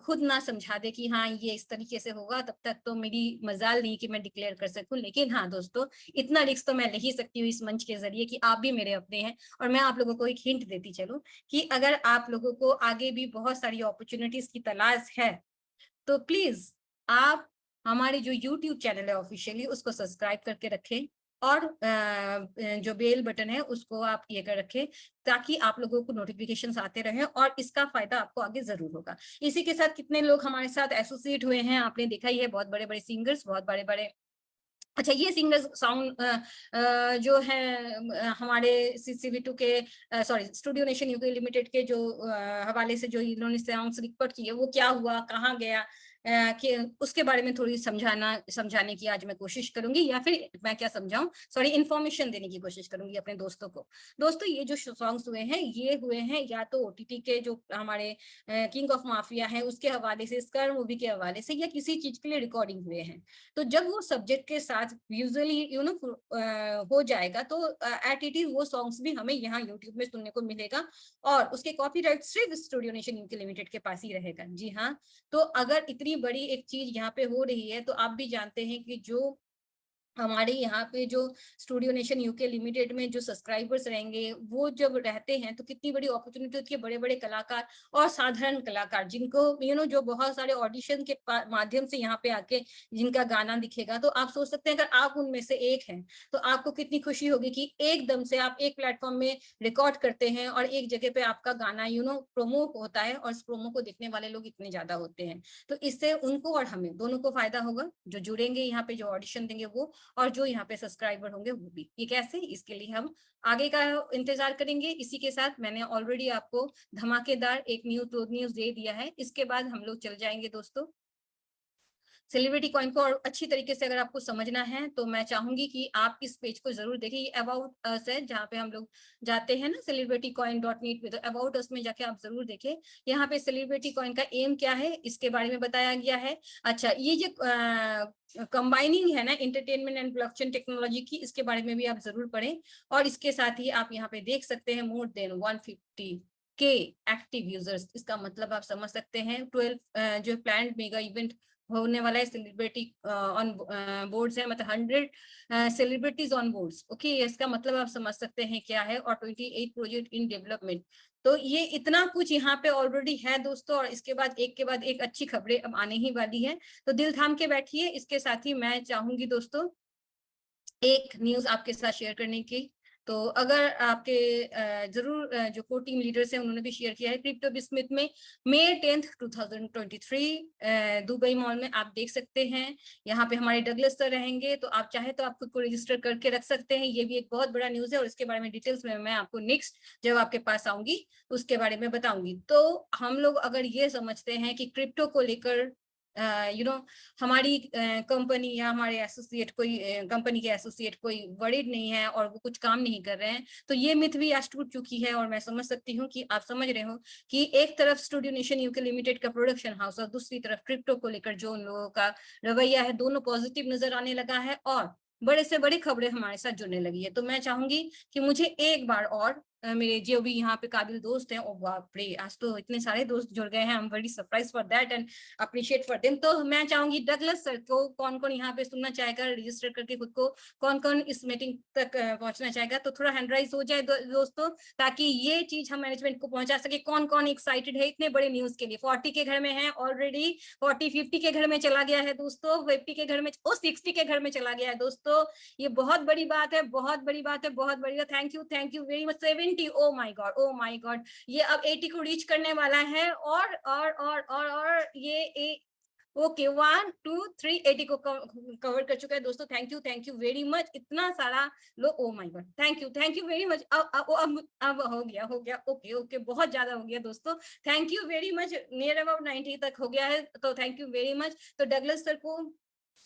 खुद ना समझा दे कि हाँ ये इस तरीके से होगा, तब तक तो मेरी मजाल नहीं कि मैं डिक्लेयर कर सकूं। लेकिन हाँ दोस्तों, इतना रिस्क तो मैं ले ही सकती हूँ इस मंच के जरिए कि आप भी मेरे अपने हैं। और मैं आप लोगों को एक हिंट देती चलूं कि अगर आप लोगों को आगे भी बहुत सारी अपॉर्चुनिटीज की तलाश है तो प्लीज आप हमारे जो यूट्यूब चैनल है ऑफिशियली उसको सब्सक्राइब करके रखें, और जो बेल बटन है उसको आप ये कर रखें ताकि आप लोगों को नोटिफिकेशंस आते रहें, और इसका फायदा आपको आगे जरूर होगा। इसी के साथ कितने लोग हमारे साथ एसोसिएट हुए हैं आपने देखा ही है, बहुत बड़े बड़े सिंगर्स, बहुत बड़े बड़े। अच्छा, ये सिंगर्स साउंड जो है हमारे CCV2 के sorry studio nation UK limited के जो हवाले से जो इन्होंने सॉन्ग्स रिकॉर्ड किए वो क्या हुआ, कहाँ गया, कि उसके बारे में थोड़ी समझाने की आज मैं कोशिश करूंगी, या फिर मैं क्या समझाऊं, सॉरी इन्फॉर्मेशन देने की कोशिश करूंगी अपने दोस्तों को। दोस्तों, ये जो सॉन्ग्स हुए हैं ये हुए हैं या तो OTT के जो हमारे किंग ऑफ माफिया है उसके हवाले से, स्कर मूवी के हवाले से, या किसी चीज के लिए रिकॉर्डिंग हुए हैं। तो जब वो सब्जेक्ट के साथ यूजुअली हो जाएगा तो एट इट इज वो सॉन्ग्स भी हमें यहाँ यूट्यूब में सुनने को मिलेगा, और उसके कॉपीराइट सिर्फ स्टूडियो नेशन यूके लिमिटेड के पास ही रहेगा। जी हाँ, तो अगर इतनी बड़ी एक चीज यहाँ पे हो रही है तो आप भी जानते हैं कि जो हमारे यहाँ पे जो स्टूडियो नेशन यूके लिमिटेड में जो सब्सक्राइबर्स रहेंगे वो जब रहते हैं तो कितनी बड़ी अपॉर्चुनिटी होती है बड़े बड़े कलाकार और साधारण कलाकार जिनको जो बहुत सारे ऑडिशन के माध्यम से यहाँ पे आके जिनका गाना दिखेगा, तो आप सोच सकते हैं अगर आप उनमें से एक हैं तो आपको कितनी खुशी होगी कि एकदम से आप एक प्लेटफॉर्म में रिकॉर्ड करते हैं और एक जगह पे आपका गाना प्रोमो होता है, और इस प्रोमो को देखने वाले लोग इतने ज्यादा होते हैं। तो इससे उनको और हमें दोनों को फायदा होगा, जो जुड़ेंगे यहाँ पे, जो ऑडिशन देंगे वो, और जो यहाँ पे सब्सक्राइबर होंगे वो भी। ये कैसे, इसके लिए हम आगे का इंतजार करेंगे। इसी के साथ मैंने ऑलरेडी आपको धमाकेदार एक न्यूज दे दिया है, इसके बाद हम लोग चल जाएंगे दोस्तों सेलिब्रिटी कॉइन को। और अच्छी तरीके से अगर आपको समझना है तो मैं चाहूंगी कि आप इस पेज को जरूर देखें। ये अबाउट अस है, जहाँ पे हम लोग जाते हैं ना celebritycoin.net में, तो अबाउट अस में जाके आप जरूर देखें। यहाँ पे सेलिब्रिटी कॉइन का एम क्या है इसके बारे में बताया गया है। अच्छा, ये जो कंबाइनिंग है ना एंटरटेनमेंट एंड ब्लॉकचेन टेक्नोलॉजी की, इसके बारे में भी आप जरूर पढ़ें। और इसके साथ ही आप यहाँ पे देख सकते हैं more than 150K active users. इसका मतलब आप समझ सकते हैं 12 जो प्लान्ड मेगा इवेंट होने वाला है सेलिब्रिटी ऑन बोर्ड्स है, मतलब 100 सेलिब्रिटीज ऑन बोर्ड्स। ओके, इसका मतलब आप समझ सकते हैं क्या है। और 28 प्रोजेक्ट इन डेवलपमेंट। तो ये इतना कुछ यहाँ पे ऑलरेडी है दोस्तों, और इसके बाद एक अच्छी खबरें अब आने ही वाली है। तो दिल थाम के बैठिए। इसके साथ ही मैं चाहूंगी दोस्तों एक न्यूज आपके साथ शेयर करने की। तो अगर आपके जरूर जो कोर टीम लीडर्स हैं उन्होंने भी शेयर किया है, क्रिप्टो बिस्मिथ में May 10, 2023 दुबई मॉल में आप देख सकते हैं। यहाँ पे हमारे डगलस सर रहेंगे, तो आप चाहे तो आप खुद को रजिस्टर करके रख सकते हैं। ये भी एक बहुत बड़ा न्यूज है, और इसके बारे में डिटेल्स में मैं आपको नेक्स्ट जब आपके पास आऊंगी उसके बारे में बताऊंगी। तो हम लोग अगर ये समझते हैं कि क्रिप्टो को लेकर हमारी कंपनी या हमारे एसोसिएट कोई कंपनी के एसोसिएट कोई वरीड नहीं है और वो कुछ काम नहीं कर रहे हैं, तो ये मिथ भी आज टूट चुकी है। और मैं समझ सकती हूँ कि आप समझ रहे हो कि एक तरफ स्टूडियो नेशन यूके लिमिटेड का प्रोडक्शन हाउस और दूसरी तरफ क्रिप्टो को लेकर जो उन लोगों का रवैया है, दोनों पॉजिटिव नजर आने लगा है और बड़े से बड़ी खबरें हमारे साथ जुड़ने लगी है। तो मैं चाहूंगी कि मुझे एक बार और मेरे जो भी यहाँ पे काबिल दोस्त हैं, ओ बाप रे, आज तो इतने सारे दोस्त जुड़ गए हैं, I am very surprise for that and appreciate for them. तो मैं चाहूंगी डगलस सर को कौन कौन यहाँ पे सुनना चाहेगा, रजिस्टर करके खुद को कौन कौन इस मीटिंग तक पहुंचना चाहेगा, तो थोड़ा हैंड राइज हो जाए दोस्तों, ताकि ये चीज हम मैनेजमेंट को पहुंचा सके। कौन कौन एक्साइटेड है इतने बड़े न्यूज के लिए? 40 के घर में है ऑलरेडी, 40-50 के घर में चला गया है दोस्तों, 50 के घर में, 60 के घर में चला गया है दोस्तों। ये बहुत बड़ी बात है, बहुत बड़ी बात है, बहुत बड़ी बात। Thank you very much. 70, oh my God, ये अब 80 को रीच करने वाला है। और ये ओके 1 2 3 80 को कवर कर चुका है दोस्तों। Thank you very much. इतना सारा लोग, oh my God, thank you very much. अब हो गया ओके बहुत ज्यादा हो गया दोस्तों। Thank you very much, near about 90 तक हो गया है, तो थैंक यू वेरी मच। तो डगलस सर को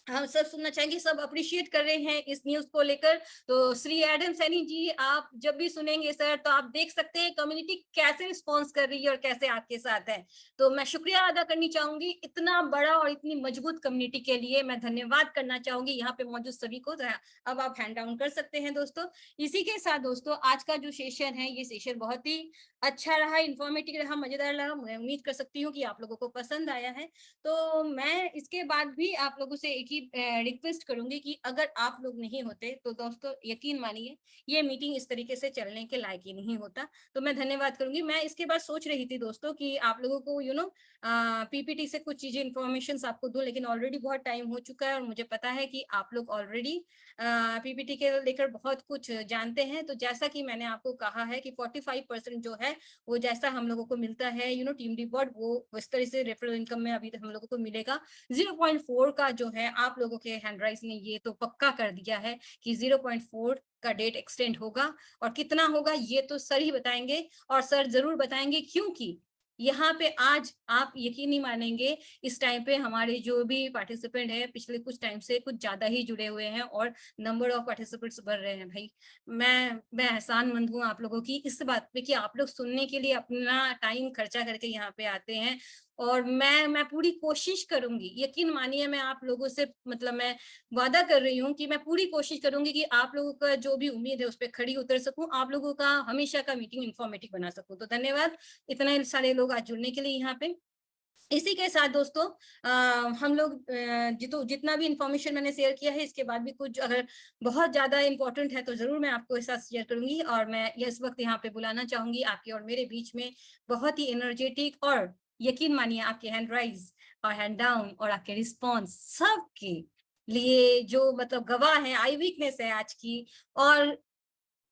हम सब सुनना चाहेंगे, सब अप्रिशिएट कर रहे हैं इस न्यूज को लेकर। तो श्री एडम सैनी जी, आप जब भी सुनेंगे सर, तो आप देख सकते हैं कम्युनिटी कैसे रिस्पॉन्स कर रही है और कैसे आपके साथ है। तो मैं शुक्रिया अदा करनी चाहूंगी इतना बड़ा और इतनी मजबूत कम्युनिटी के लिए। मैं धन्यवाद करना चाहूंगी यहाँ पे मौजूद सभी को। अब आप हैंड डाउन कर सकते हैं दोस्तों। इसी के साथ दोस्तों आज का जो सेशन है, ये सेशन बहुत ही अच्छा रहा, इंफॉर्मेटिव रहा, मजेदार रहा। मैं उम्मीद कर सकती हूँ कि आप लोगों को पसंद आया है। तो मैं इसके बाद भी आप लोगों से एक ही रिक्वेस्ट करूंगी कि अगर आप लोग नहीं होते तो दोस्तों यकीन मानिए ये मीटिंग इस तरीके से चलने के लायक ही नहीं होता। तो मैं धन्यवाद करूंगी। मैं इसके बाद सोच रही थी दोस्तों कि आप लोगों को पीपीटी से कुछ चीजें इन्फॉर्मेशन आपको दूं, लेकिन ऑलरेडी बहुत टाइम हो चुका है और मुझे पता है कि आप लोग ऑलरेडी पीपीटी के लेकर बहुत कुछ जानते हैं। तो जैसा कि मैंने आपको कहा है कि 45% जो है वो जैसा हम लोगों को मिलता है टीम रिवॉर्ड, वो इस तरह से रेफरल इनकम में अभी हम लोगों को मिलेगा। 0.4 का जो है आप लोगों के हैंडराइज ने ये तो पक्का कर दिया है कि 0.4 का डेट एक्सटेंड होगा, और कितना होगा ये तो सर ही बताएंगे, और सर जरूर बताएंगे, क्योंकि यहाँ पे आज आप यकीन नहीं मानेंगे, इस टाइम पे हमारे जो भी पार्टिसिपेंट है पिछले कुछ टाइम से कुछ ज्यादा ही जुड़े हुए हैं और नंबर ऑफ पार्टिसिपेंट्स बढ़ रहे हैं। भाई मैं एहसानमंद हूँ आप लोगों की इस बात पे कि आप लोग सुनने के लिए अपना टाइम खर्चा करके यहाँ पे आते हैं। और मैं पूरी कोशिश करूंगी, यकीन मानिए, मैं आप लोगों से मतलब मैं वादा कर रही हूँ कि मैं पूरी कोशिश करूंगी कि आप लोगों का जो भी उम्मीद है उस पर खड़ी उतर सकूं, आप लोगों का हमेशा का मीटिंग इंफॉर्मेटिव बना सकूं। तो धन्यवाद इतने सारे लोग आज जुड़ने के लिए यहाँ पे। इसी के साथ दोस्तों हम लोग जितना भी इंफॉर्मेशन मैंने शेयर किया है, इसके बाद भी कुछ अगर बहुत ज्यादा इंपॉर्टेंट है तो जरूर मैं आपको इस साथ शेयर करूंगी। और मैं इस वक्त यहाँ पे बुलाना चाहूंगी आपके और मेरे बीच में बहुत ही एनर्जेटिक, और यकीन मानिए आपके हैंड राइज और हैंड डाउन और आपके रिस्पॉन्स सबके लिए जो मतलब गवाह है, आई वीकनेस है आज की। और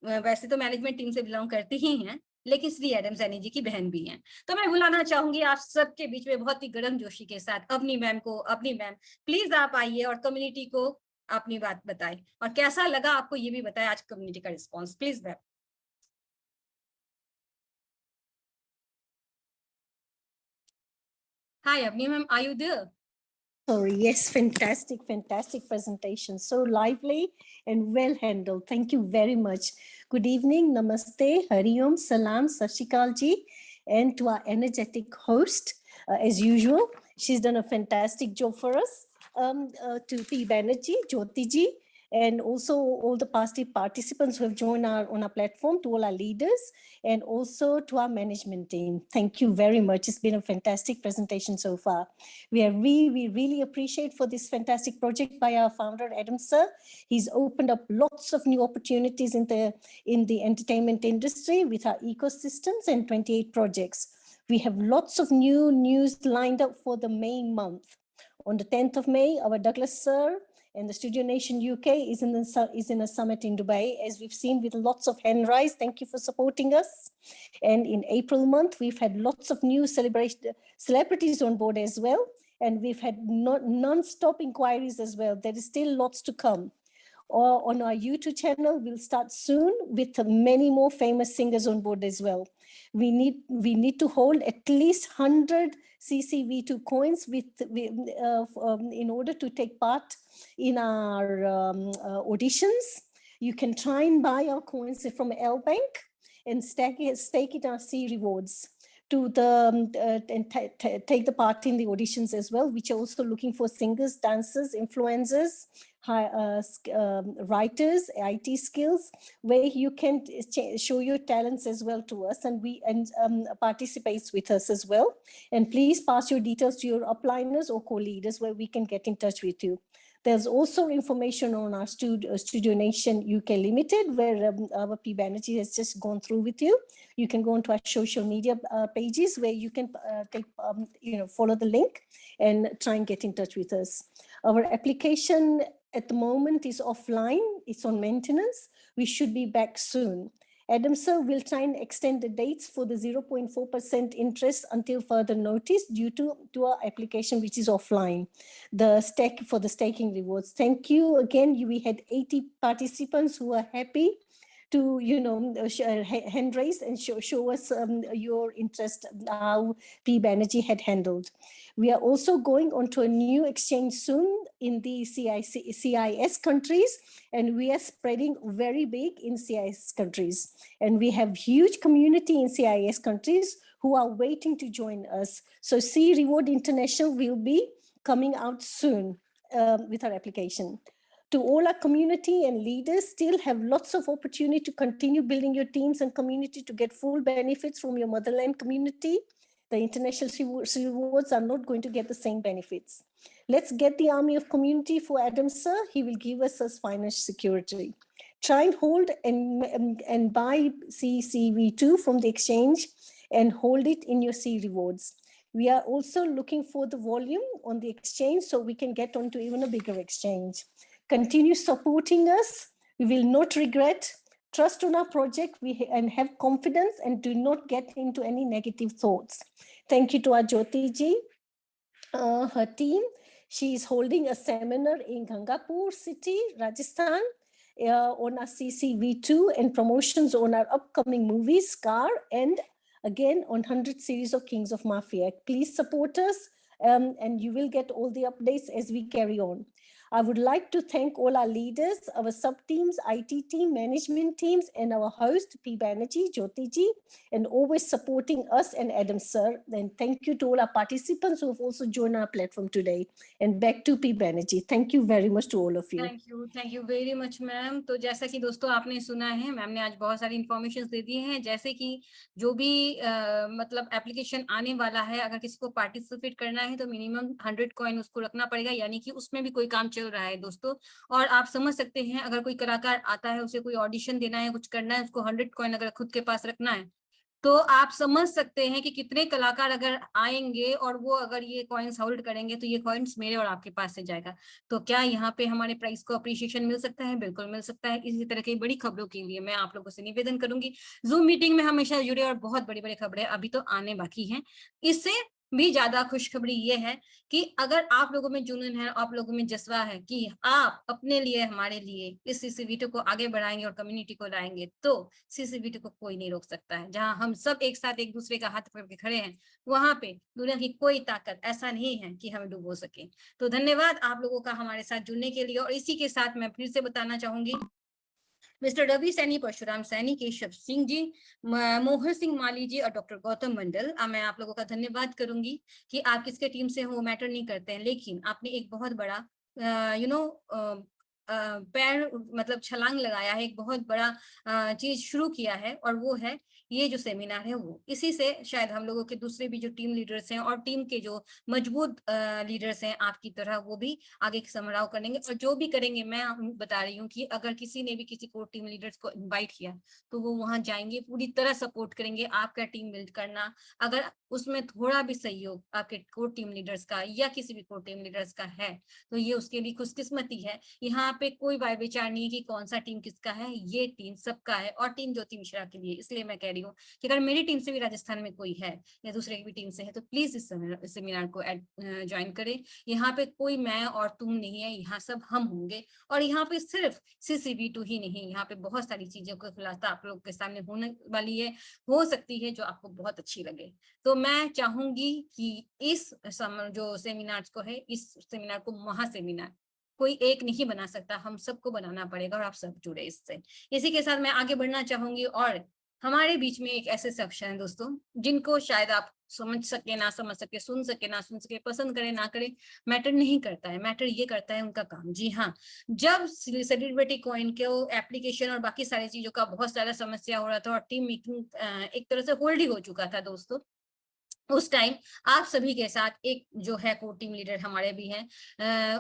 वैसे तो मैनेजमेंट टीम से बिलोंग करती ही हैं, लेकिन श्री एडम सैनी जी की बहन भी हैं। तो मैं बुलाना चाहूंगी आप सबके बीच में बहुत ही गर्म जोशी के साथ अपनी मैम को। अपनी मैम प्लीज आप आइए और कम्युनिटी को अपनी बात बताएं, और कैसा लगा आपको ये भी बताएं आज कम्युनिटी का रिस्पॉन्स। Please ma'am. हाय अपनी ma'am, are you there? Oh, yes, fantastic presentation. So lively and well handled. Thank you very much. Good evening, namaste, hari om, salam, sat shri akal ji, and to our energetic host, as usual, she's done a fantastic job for us. To P. Banerjee, Jyoti ji, and also all the past participants who have joined on our platform, to all our leaders, and also to our management team. Thank you very much. It's been a fantastic presentation so far. We really appreciate for this fantastic project by our founder, Adam Sir. He's opened up lots of new opportunities in the entertainment industry with our ecosystems and 28 projects. We have lots of new news lined up for the May month. On the 10th of May, our Douglas Sir and the Studio Nation UK is in a summit in Dubai, as we've seen, with lots of hand rise. Thank you for supporting us. And in April month, we've had lots of new celebrities on board as well. And we've had non-stop inquiries as well. There is still lots to come. Or on our YouTube channel, we'll start soon with many more famous singers on board as well. We need to hold at least 100 CCV2 coins in order to take part in our auditions. You can try and buy our coins from L Bank and stake it on C Rewards to take the part in the auditions as well, which are also looking for singers, dancers, influencers, writers, IT skills, where you can show your talents as well to us, and participates with us as well. And please pass your details to your upliners or co-leaders where we can get in touch with you. There's also information on our Studio Nation UK Limited, where our P. Banerjee has just gone through with you. You can go onto our social media pages where you can follow the link and try and get in touch with us. Our application at the moment is offline. It's on maintenance. We should be back soon. Adam Sir will try and extend the dates for the 0.4% interest until further notice due to our application, which is offline, for the staking rewards. Thank you again. We had 80 participants who are happy to hand raise and show us your interest, how P. Banerjee had handled. We are also going on to a new exchange soon in the CIS countries, and we are spreading very big in CIS countries. And we have huge community in CIS countries who are waiting to join us. So C Reward International will be coming out soon with our application. To all our community and leaders, still have lots of opportunity to continue building your teams and community to get full benefits from your motherland community. The international rewards are not going to get the same benefits. Let's get the army of community for Adam Sir. He will give us financial security. Try and hold and buy CCV2 from the exchange and hold it in your C Rewards. We are also looking for the volume on the exchange so we can get onto even a bigger exchange. Continue supporting us. We will not regret. Trust on our project and have confidence, and do not get into any negative thoughts. Thank you to our Jyoti ji, her team. She is holding a seminar in Gangapur city, Rajasthan, on our CCV2 and promotions on our upcoming movie, Scar, and again on 100 series of Kings of Mafia. Please support us and you will get all the updates as we carry on. I would like to thank all our leaders, our sub-teams, IT team, management teams, and our host, P. Banerjee, Jyoti ji, and always supporting us and Adam Sir. And thank you to all our participants who have also joined our platform today. And back to P. Banerjee. Thank you very much to all of you. Thank you very much, ma'am. तो जैसा कि दोस्तों आपने सुना है, मैम ने आज बहुत सारी इंफॉर्मेशन दे दी हैं, जैसे कि जो भी मतलब एप्लीकेशन आने वाला है, अगर किसी को पार्टिसिपेट करना है तो मिनिमम 100 कॉइन उसको रखना पड़ेगा, यानी कि उसमें भी कोई काम चल रहा है दोस्तों. और आप समझ सकते हैं, अगर कोई कलाकार आता है, उसे कोई ऑडिशन देना है, कुछ करना है, उसको 100 कॉइन अगर खुद के पास रखना है, तो आप समझ सकते हैं कि कितने कलाकार अगर आएंगे और वो अगर ये कॉइन्स होल्ड करेंगे तो ये कॉइन्स मेरे और आपके पास से जाएगा. तो क्या यहाँ पे हमारे प्राइस को अप्रिशिएशन मिल सकता है? बिल्कुल मिल सकता है. इसी तरह की बड़ी खबरों के लिए मैं आप लोगों से निवेदन करूंगी, जूम मीटिंग में हमेशा जुड़े, और बहुत बड़ी बड़ी खबरें अभी तो आने बाकी हैं. इससे भी ज्यादा खुशखबरी ये है कि अगर आप लोगों में जुनून है, आप लोगों में जज्बा है कि आप अपने लिए, हमारे लिए इस CCV2 को आगे बढ़ाएंगे और कम्युनिटी को लाएंगे, तो CCV2 को कोई नहीं रोक सकता है. जहां हम सब एक साथ एक दूसरे का हाथ पकड़ के खड़े हैं, वहां पे दुनिया की कोई ताकत ऐसा नहीं है कि हमें डुबो सके. तो धन्यवाद आप लोगों का हमारे साथ जुड़ने के लिए. और इसी के साथ मैं फिर से बताना चाहूंगी, मिस्टर रवि सैनी, परशुराम सैनी, केशव सिंह जी, मोहर सिंह माली जी और डॉक्टर गौतम मंडल, मैं आप लोगों का धन्यवाद करूंगी कि आप किसके टीम से हो मैटर नहीं करते हैं, लेकिन आपने एक बहुत बड़ा पैर मतलब छलांग लगाया है, एक बहुत बड़ा चीज शुरू किया है, और वो है ये जो सेमिनार है वो। इसी से शायद हम लोगों के दूसरे भी जो टीम लीडर्स हैं और टीम के जो मजबूत लीडर्स हैं आपकी तरह, वो भी आगे समारोह करेंगे। और जो भी करेंगे, मैं बता रही हूँ कि अगर किसी ने भी किसी को टीम लीडर्स को इनवाइट किया तो वो वहां जाएंगे, पूरी तरह सपोर्ट करेंगे आपका टीम बिल्ड करना। अगर उसमें थोड़ा भी सहयोग आपके कोर टीम लीडर्स का या किसी भी कोर टीम लीडर्स का है तो ये उसके लिए खुशकिस्मती है। यहाँ पे कोई वाय विचार नहीं है कि कौन सा टीम किसका है, ये टीम सबका है, और टीम ज्योति मिश्रा के लिए। इसलिए मैं कह रही हूँ कि अगर मेरी टीम से भी राजस्थान में कोई है या दूसरे की भी टीम से है तो प्लीज इस सेमिनार को ज्वाइन करें। यहाँ पे कोई मैं और तुम नहीं है, यहाँ सब हम होंगे। और यहाँ पे सिर्फ CCV2 ही नहीं, यहाँ पे बहुत सारी चीजों का खुलासा आप लोग के सामने होने वाली है, हो सकती है जो आपको बहुत अच्छी लगे। तो मैं चाहूंगी कि इस जो सेमिनार को है, इस सेमिनार को महासेमिनार कोई एक नहीं बना सकता, हम सबको बनाना पड़ेगा, और आप सब जुड़े इससे। इसी के साथ मैं आगे बढ़ना चाहूंगी, और हमारे बीच में एक ऐसे शख्स हैं दोस्तों जिनको शायद आप समझ सके ना समझ सके, सुन सके ना सुन सके, पसंद करे ना करे, मैटर नहीं करता है। मैटर ये करता है उनका काम। जी हाँ, जब सेलिब्रिटी कॉइन के एप्लीकेशन और बाकी सारी चीजों का बहुत सारा समस्या हो रहा था और टीम मीटिंग एक तरह से होल्ड ही हो चुका था दोस्तों, उस टाइम आप सभी के साथ एक जो है को टीम लीडर हमारे भी हैं,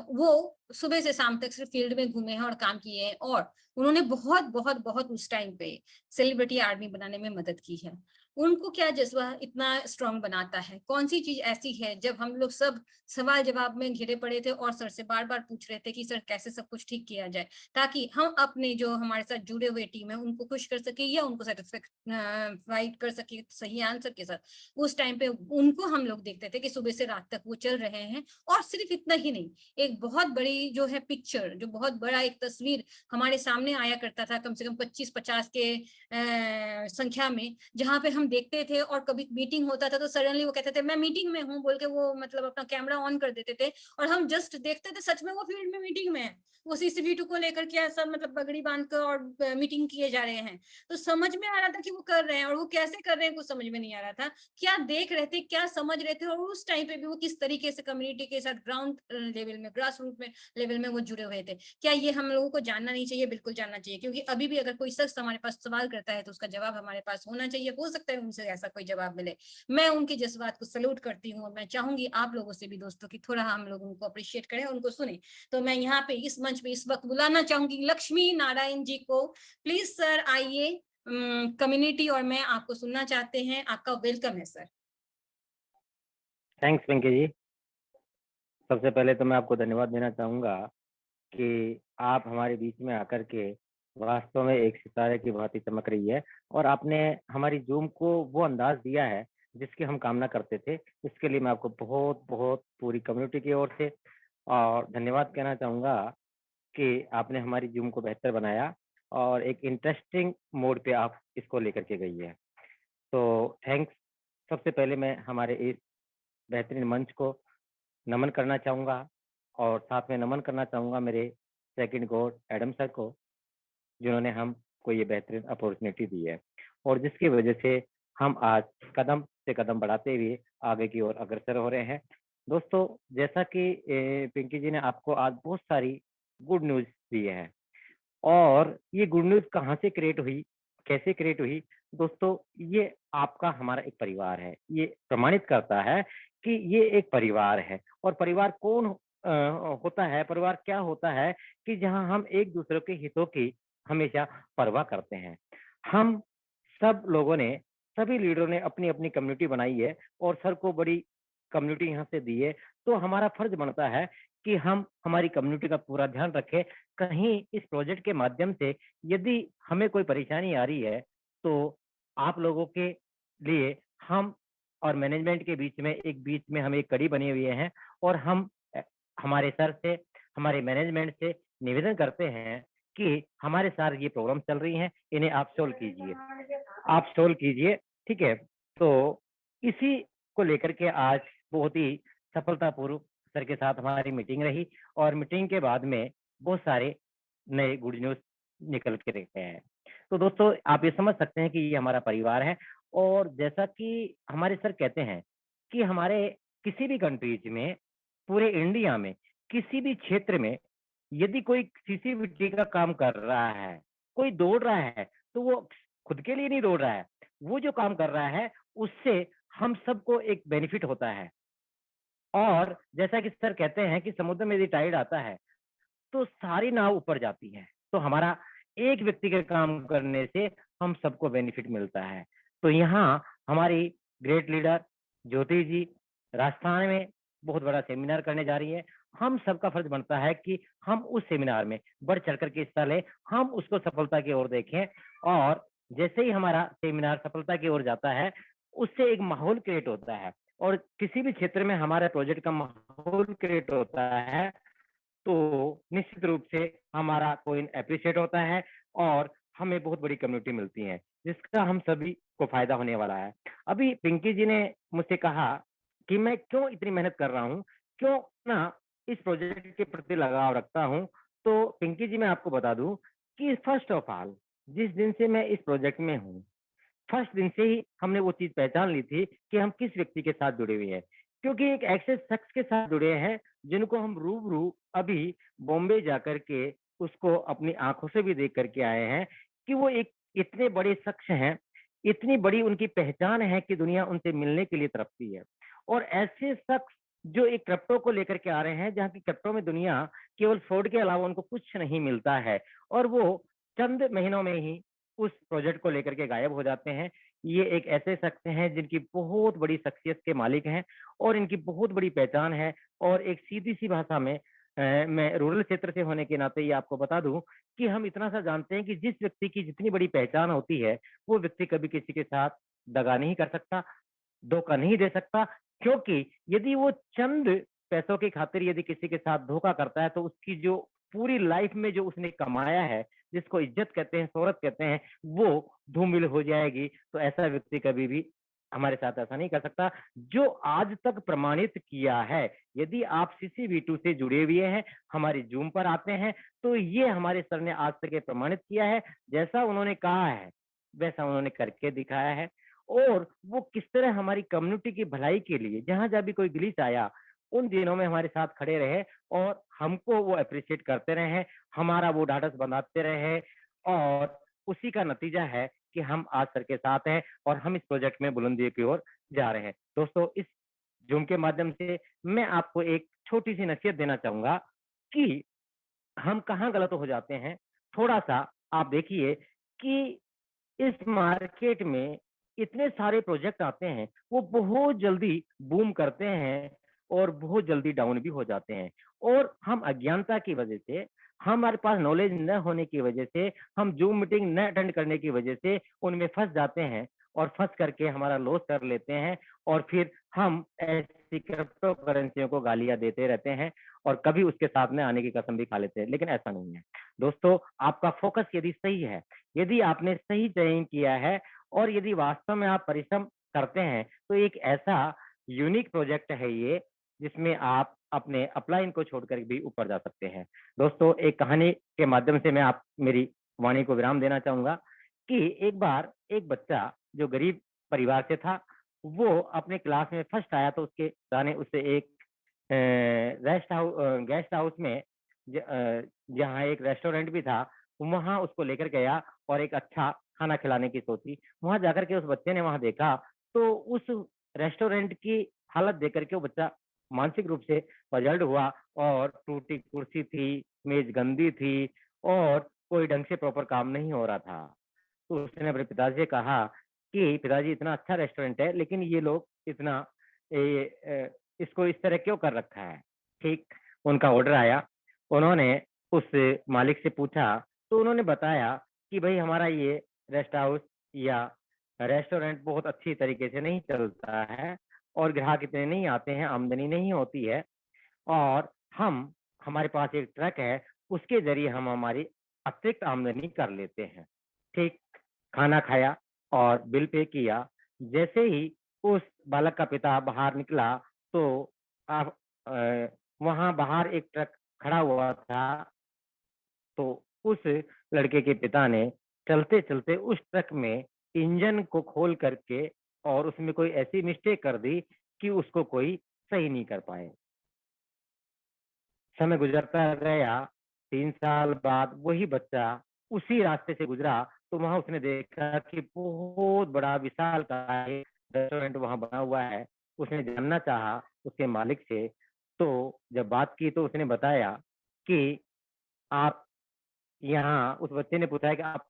वो सुबह से शाम तक सिर्फ फील्ड में घूमे हैं और काम किए हैं, और उन्होंने बहुत बहुत बहुत उस टाइम पे सेलिब्रिटी आर्मी बनाने में मदद की है। उनको क्या जज्बा इतना स्ट्रांग बनाता है, कौन सी चीज ऐसी है? जब हम लोग सब सवाल जवाब में घिरे पड़े थे और सर से बार बार पूछ रहे थे कि सर कैसे सब कुछ ठीक किया जाए, ताकि हम अपने जो हमारे साथ जुड़े हुए टीम है उनको खुश कर सके या उनको सेटिस्फाइड कर सके सही आंसर के साथ। उस टाइम पे उनको हम लोग देखते थे कि सुबह से रात तक वो चल रहे हैं, और सिर्फ इतना ही नहीं, एक बहुत बड़ी जो है पिक्चर, जो बहुत बड़ा एक तस्वीर हमारे सामने आया करता था, कम से कम 25-50 के संख्या में, जहाँ पे हम देखते थे। और कभी मीटिंग होता था तो सडनली वो कहते थे मैं मीटिंग में हूँ बोल के वो मतलब अपना कैमरा ऑन कर देते थे, और हम जस्ट देखते थे सच में वो फील्ड में मीटिंग में है, वो CCV2 को लेकर के ऐसा मतलब पगड़ी बांध कर और मीटिंग किए जा रहे हैं। तो समझ में आ रहा था कि वो कर रहे हैं, और वो कैसे कर रहे हैं कुछ समझ में नहीं आ रहा था, क्या देख रहे थे, क्या समझ रहे थे, और उस टाइम पे भी वो किस तरीके से कम्युनिटी के साथ ग्राउंड लेवल में, ग्रास रूट में लेवल में वो जुड़े हुए थे। क्या ये हम लोगों को जानना नहीं चाहिए? बिल्कुल जानना चाहिए, क्योंकि अभी भी अगर कोई शख्स हमारे पास सवाल करता है तो उसका जवाब हमारे पास होना चाहिए। हो सकता है उनसे ऐसा कोई जवाब मिले। मैं उनके जज्बात को सल्यूट करती हूँ, और मैं चाहूंगी आप लोगों से भी दोस्तों की थोड़ा हम लोग उनको अप्रिशिएट करें, उनको सुने। तो मैं यहाँ पे इस मंच पे इस वक्त बुलाना चाहूंगी लक्ष्मी नारायण जी को। प्लीज सर आइए, कम्युनिटी और मैं आपको सुनना चाहते हैं, आपका वेलकम है सर। थैंक्स पिंकी जी। सबसे पहले तो मैं आपको धन्यवाद देना चाहूँगा कि आप हमारे बीच में आकर के वास्तव में एक सितारे की भांति चमक रही है, और आपने हमारी जूम को वो अंदाज दिया है जिसकी हम कामना करते थे। इसके लिए मैं आपको बहुत बहुत पूरी कम्युनिटी की ओर से और धन्यवाद कहना चाहूँगा कि आपने हमारी जूम को बेहतर बनाया और एक इंटरेस्टिंग मोड पे आप इसको लेकर के गई है। तो थैंक्स। सबसे पहले मैं हमारे इस बेहतरीन मंच को नमन करना चाहूँगा, और साथ में नमन करना चाहूँगा मेरे सेकंड गॉड एडम सर को, जिन्होंने हमको ये बेहतरीन अपॉर्चुनिटी दी है और जिसकी वजह से हम आज कदम से कदम बढ़ाते हुए आगे की ओर अग्रसर हो रहे हैं। दोस्तों, जैसा कि पिंकी जी ने आपको आज बहुत सारी गुड न्यूज़ दी है, और ये गुड न्यूज़ कहाँ से क्रिएट हुई, कैसे क्रिएट हुई? दोस्तों, ये आपका हमारा एक परिवार है। ये प्रमाणित करता है कि ये एक परिवार है, और परिवार कौन होता है, परिवार क्या होता है कि जहाँ हम एक दूसरे के हितों की हमेशा परवाह करते हैं। हम सब लोगों ने, सभी लीडरों ने अपनी अपनी कम्युनिटी बनाई है, और सर को बड़ी कम्युनिटी यहाँ से दी है। तो हमारा फर्ज बनता है कि हम हमारी कम्युनिटी का पूरा ध्यान रखें। कहीं इस प्रोजेक्ट के माध्यम से यदि हमें कोई परेशानी आ रही है, तो आप लोगों के लिए हम और मैनेजमेंट के बीच में हम एक कड़ी बने हुए हैं, और हम हमारे सर से, हमारे मैनेजमेंट से निवेदन करते हैं कि हमारे साथ ये प्रॉब्लम चल रही हैं, इन्हें आप सोल्व कीजिए, आप सोल्व कीजिए। ठीक है? तो इसी को लेकर के आज बहुत ही सफलतापूर्वक सर के साथ हमारी मीटिंग रही, और मीटिंग के बाद में बहुत सारे नए गुड न्यूज़ निकल के रखे हैं। तो दोस्तों, आप ये समझ सकते हैं कि ये हमारा परिवार है, और जैसा कि हमारे सर कहते हैं कि हमारे किसी भी कंट्रीज में, पूरे इंडिया में, किसी भी क्षेत्र में यदि कोई सीसीबीटी का काम कर रहा है, कोई दौड़ रहा है, तो वो खुद के लिए नहीं दौड़ रहा है, वो जो काम कर रहा है उससे हम सबको एक बेनिफिट होता है। और जैसा कि सर कहते हैं कि समुद्र में यदि टाइड आता है तो सारी नाव ऊपर जाती है, तो हमारा एक व्यक्ति के काम करने से हम सबको बेनिफिट मिलता है। तो यहाँ हमारी ग्रेट लीडर ज्योति जी राजस्थान में बहुत बड़ा सेमिनार करने जा रही है। हम सबका फर्ज बनता है कि हम उस सेमिनार में बढ़ चढ़ करके हिस्सा लें, हम उसको सफलता की ओर देखें, और जैसे ही हमारा सेमिनार सफलता की ओर जाता है उससे एक माहौल क्रिएट होता है, और किसी भी क्षेत्र में हमारे प्रोजेक्ट का माहौल क्रिएट होता है तो निश्चित रूप से हमारा कोइन एप्रिशिएट होता है और हमें बहुत बड़ी कम्युनिटी मिलती है, जिसका हम सभी को फायदा होने वाला है। अभी पिंकी जी ने मुझसे कहा कि मैं क्यों इतनी मेहनत कर रहा हूँ, क्यों ना इस प्रोजेक्ट के प्रति लगाव रखता हूँ। तो पिंकी जी मैं आपको बता दूं कि फर्स्ट ऑफ ऑल जिस दिन से मैं इस प्रोजेक्ट में हूँ, फर्स्ट दिन से ही हमने वो चीज पहचान ली थी कि हम किस व्यक्ति के साथ जुड़े हुए हैं, क्योंकि एक ऐसे शख्स के साथ जुड़े हैं जिनको हम रूबरू अभी बॉम्बे जाकर के उसको अपनी आंखों से भी देख करके आए हैं कि वो एक इतने बड़े शख्स हैं, इतनी बड़ी उनकी पहचान है कि दुनिया उनसे मिलने के लिए तरसती है। और ऐसे शख्स जो एक क्रिप्टो को लेकर के आ रहे हैं, जहाँ की क्रिप्टो में दुनिया केवल फ्रॉड के अलावा उनको कुछ नहीं मिलता है, और वो चंद महीनों में ही उस प्रोजेक्ट को लेकर के गायब हो जाते हैं। ये एक ऐसे शख्स हैं जिनकी बहुत बड़ी शख्सियत के मालिक हैं और इनकी बहुत बड़ी पहचान है। और एक सीधी सी भाषा में मैं रूरल क्षेत्र से होने के नाते ये आपको बता दूं कि हम इतना सा जानते हैं कि जिस व्यक्ति की जितनी बड़ी पहचान होती है वो व्यक्ति कभी किसी के साथ दगा नहीं कर सकता, धोखा नहीं दे सकता, क्योंकि यदि वो चंद पैसों की खातिर यदि किसी के साथ धोखा करता है तो उसकी जो पूरी लाइफ में जो उसने कमाया है, जिसको इज्जत कहते हैं, शोहरत कहते हैं, वो धूमिल हो जाएगी। तो ऐसा व्यक्ति कभी भी हमारे साथ ऐसा नहीं कर सकता जो आज तक प्रमाणित किया है। यदि आप CCV2 से जुड़े हुए हैं, हमारे जूम पर आते हैं, तो ये हमारे सर ने आज तक ये प्रमाणित किया है, जैसा उन्होंने कहा है वैसा उन्होंने करके दिखाया है। और वो किस तरह हमारी कम्युनिटी की भलाई के लिए जहां जहां भी कोई ग्लिच आया उन दिनों में हमारे साथ खड़े रहे और हमको वो अप्रिशिएट करते रहे, हमारा वो ढाढ़स बनाते रहे, और उसी का नतीजा है कि हम आज सर के साथ हैं और हम इस प्रोजेक्ट में बुलंदी की ओर जा रहे हैं। दोस्तों, इस जूम के माध्यम से मैं आपको एक छोटी सी नसीहत देना चाहूंगा कि हम कहाँ गलत हो जाते हैं। थोड़ा सा आप देखिए कि इस मार्केट में इतने सारे प्रोजेक्ट आते हैं, वो बहुत जल्दी बूम करते हैं और बहुत जल्दी डाउन भी हो जाते हैं। और हम अज्ञानता की वजह से, हमारे पास नॉलेज न होने की वजह से, हम जूम मीटिंग न अटेंड करने की वजह से उनमें फंस जाते हैं और फंस करके हमारा लॉस कर लेते हैं, और फिर हम ऐसी क्रिप्टो करेंसियों को गालियां देते रहते हैं और कभी उसके साथ में आने की कसम भी खा लेते हैं, लेकिन ऐसा नहीं है। दोस्तों, आपका फोकस यदि सही है, यदि आपने सही चयन किया है और यदि वास्तव में आप परिश्रम करते हैं, तो एक ऐसा यूनिक प्रोजेक्ट है ये जिसमें आप अपने अपलाइन को छोड़कर भी ऊपर जा सकते हैं। दोस्तों, एक कहानी के माध्यम से मैं आप मेरी वाणी को विराम देना चाहूंगा कि एक बार एक बच्चा जो गरीब परिवार से था, वो अपने क्लास में फर्स्ट आया, तो उसके दाने उससे एक गेस्ट हाउस में जहाँ एक रेस्टोरेंट भी था, वहां उसको लेकर गया और एक अच्छा खाना खिलाने की सोची। वहां जाकर के उस बच्चे ने वहां देखा तो उस रेस्टोरेंट की हालत देख करके वो बच्चा मानसिक रूप से पजल्ड हुआ, और टूटी कुर्सी थी, मेज गंदी थी और कोई ढंग से प्रॉपर काम नहीं हो रहा था। तो उसने अपने पिताजी से कहा कि पिताजी, इतना अच्छा रेस्टोरेंट है लेकिन ये लोग इतना इसको इस तरह क्यों कर रखा है। ठीक उनका ऑर्डर आया, उन्होंने उस मालिक से पूछा, तो उन्होंने बताया कि भाई हमारा ये रेस्ट हाउस या रेस्टोरेंट बहुत अच्छी तरीके से नहीं चलता है और ग्राहक इतने नहीं आते हैं, आमदनी नहीं होती है, और हमारे पास एक ट्रक है, उसके जरिए हम हमारी अतिरिक्त आमदनी कर लेते हैं। ठीक, खाना खाया और बिल पे किया। जैसे ही उस बालक का पिता बाहर निकला तो आप वहां बाहर एक ट्रक खड़ा हुआ था, तो उस लड़के के पिता ने चलते चलते उस ट्रक में इंजन को खोल करके और उसमें कोई ऐसी मिस्टेक कर दी कि उसको कोई सही नहीं कर पाए। समय गुजरता गया, 3 साल बाद वही बच्चा उसी रास्ते से गुजरा, तो वहाँ उसने देखा कि बहुत बड़ा विशालकाय रेस्टोरेंट वहाँ बना हुआ है। उसने जानना चाहा उसके मालिक से, तो जब बात की तो उसने बताया कि आप यहाँ, उस बच्चे ने पूछा है कि आप,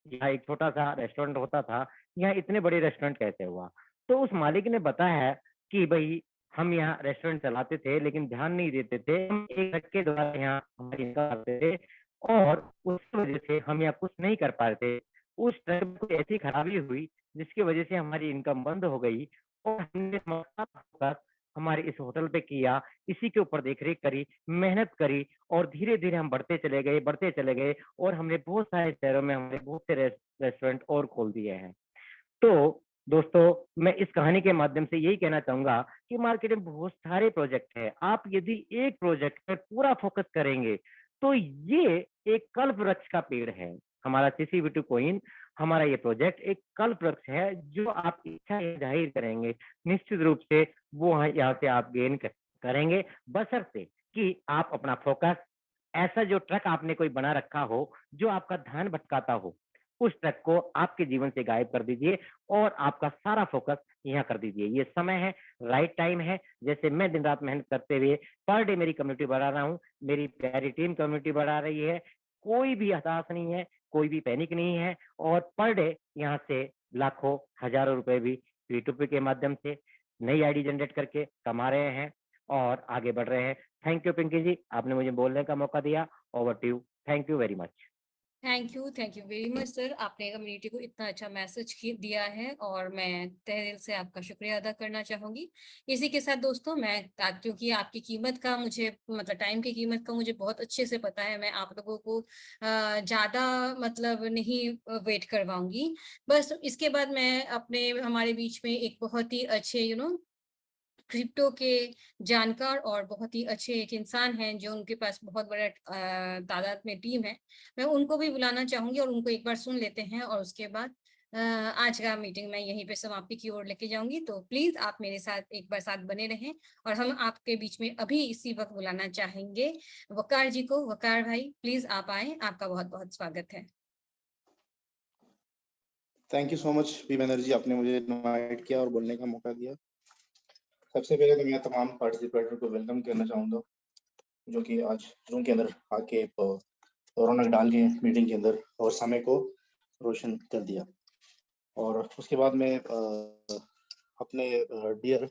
यहाँ एक छोटा-सा रेस्टोरेंट होता था, यहाँ इतने बड़े रेस्टोरेंट कैसे हुआ? तो उस मालिक ने बताया कि भई हम यहाँ रेस्टोरेंट चलाते थे, लेकिन ध्यान नहीं देते थे। हम एक ट्रक के द्वारा यहाँ हमारी इनकम करते थे और उसकी वजह से हम यहाँ कुछ नहीं कर पा रहे थे। उस ट्रक में कोई ऐसी खराबी हुई जिसकी वजह से हमारी इनकम बंद हो गई और हमने हमारे इस होटल पे किया, इसी के ऊपर देख-रेख करी, मेहनत करी और धीरे-धीरे हम बढ़ते चले गए और हमने बहुत सारे शहरों में हमने बहुत से रेस्टोरेंट और खोल दिए हैं। तो दोस्तों, मैं इस कहानी के माध्यम से यही कहना चाहूँगा कि मार्केट में बहुत सारे प्रोजेक्ट हैं। आप यदि एक प्रोजेक्ट पर पूरा फ़ोकस करेंगे, तो ये एक कल्प वृक्ष का पेड़ है। हमारा CC-V2 कॉइन, हमारा ये प्रोजेक्ट एक कल्प वृक्ष है, जो आप इच्छा ज़ाहिर करेंगे, निश्चित रूप से वो यहाँ से आप गेन करेंगे, बशर्ते कि आप अपना फ़ोकस, ऐसा जो ट्रक आपने कोई बना रखा हो, जो आपका ध्यान भटकाता हो, उस ट्रक को आपके जीवन से गायब कर दीजिए और आपका सारा फ़ोकस यहाँ कर दीजिए। ये समय है, राइट टाइम है। जैसे मैं दिन-रात मेहनत करते हुए पर डे मेरी कम्युनिटी बढ़ा रहा हूँ, मेरी प्यारी टीम कम्युनिटी बढ़ा रही है। कोई भी हताश नहीं है, कोई भी पैनिक नहीं है और पर डे यहाँ से लाखों, हज़ारों रुपए भी P2P के माध्यम से नई आईडी जनरेट करके कमा रहे हैं और आगे बढ़ रहे हैं। थैंक यू पिंकी जी, आपने मुझे बोलने का मौका दिया। Over to you. Thank you very much. Thank you very much sir. आपने कम्युनिटी को इतना अच्छा मैसेज दिया है और मैं तहे दिल से आपका शुक्रिया अदा करना चाहूँगी। इसी के साथ दोस्तों, मैं क्योंकि आपकी कीमत का मुझे, मतलब टाइम की कीमत का मुझे बहुत अच्छे से पता है, मैं आप लोगों को ज़्यादा मतलब नहीं वेट करवाऊँगी। बस इसके बाद मैं अपने हमारे बीच में एक बहुत ही अच्छे क्रिप्टो के जानकार और बहुत ही अच्छे एक इंसान हैं, जो उनके पास बहुत बड़ा तादाद में टीम है। मैं उनको भी बुलाना चाहूँगी और उनको एक बार सुन लेते हैं और उसके बाद आज का मीटिंग मैं यहीं पे समाप्ति की ओर लेके जाऊँगी। तो प्लीज़ आप मेरे साथ एक बार साथ बने रहें और हम आपके बीच में अभी इसी वक़्त बुलाना चाहेंगे वक़ार जी को। वक़ार भाई प्लीज़ आप आएँ, आपका बहुत-बहुत स्वागत है। Thank you so much P Banerjee, आपने मुझे इनवाइट किया और बोलने का मौका दिया। सबसे पहले तो मैं तमाम पार्टिसिपेटर को वेलकम करना चाहूँगा, जो कि आज जूम के अंदर आके रौनक डाल के मीटिंग के अंदर और समय को रोशन कर दिया। और उसके बाद मैं अपने डियर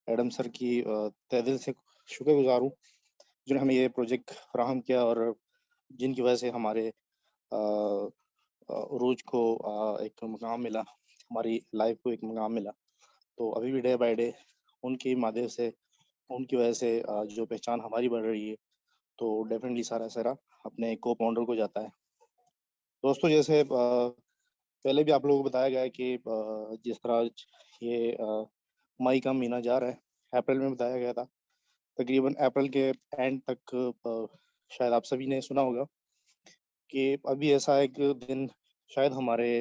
एडम सर की तहे दिल से शुक्रगुजार हूँ, जिन्होंने हमें ये प्रोजेक्ट फराहम किया और जिनकी वजह से हमारे रोज को एक मुकाम मिला, हमारी लाइफ को एक मुकाम मिला। तो अभी भी डे बाय डे उनके माध्यम से, उनकी वजह से जो पहचान हमारी बढ़ रही है, तो डेफिनेटली सारा सारा अपने को फाउंडर को जाता है। दोस्तों, जैसे पहले भी आप लोगों को बताया गया है कि जिस तरह ये मई का महीना जा रहा है, अप्रैल में बताया गया था, तकरीबन अप्रैल के एंड तक शायद आप सभी ने सुना होगा कि अभी ऐसा एक दिन शायद हमारे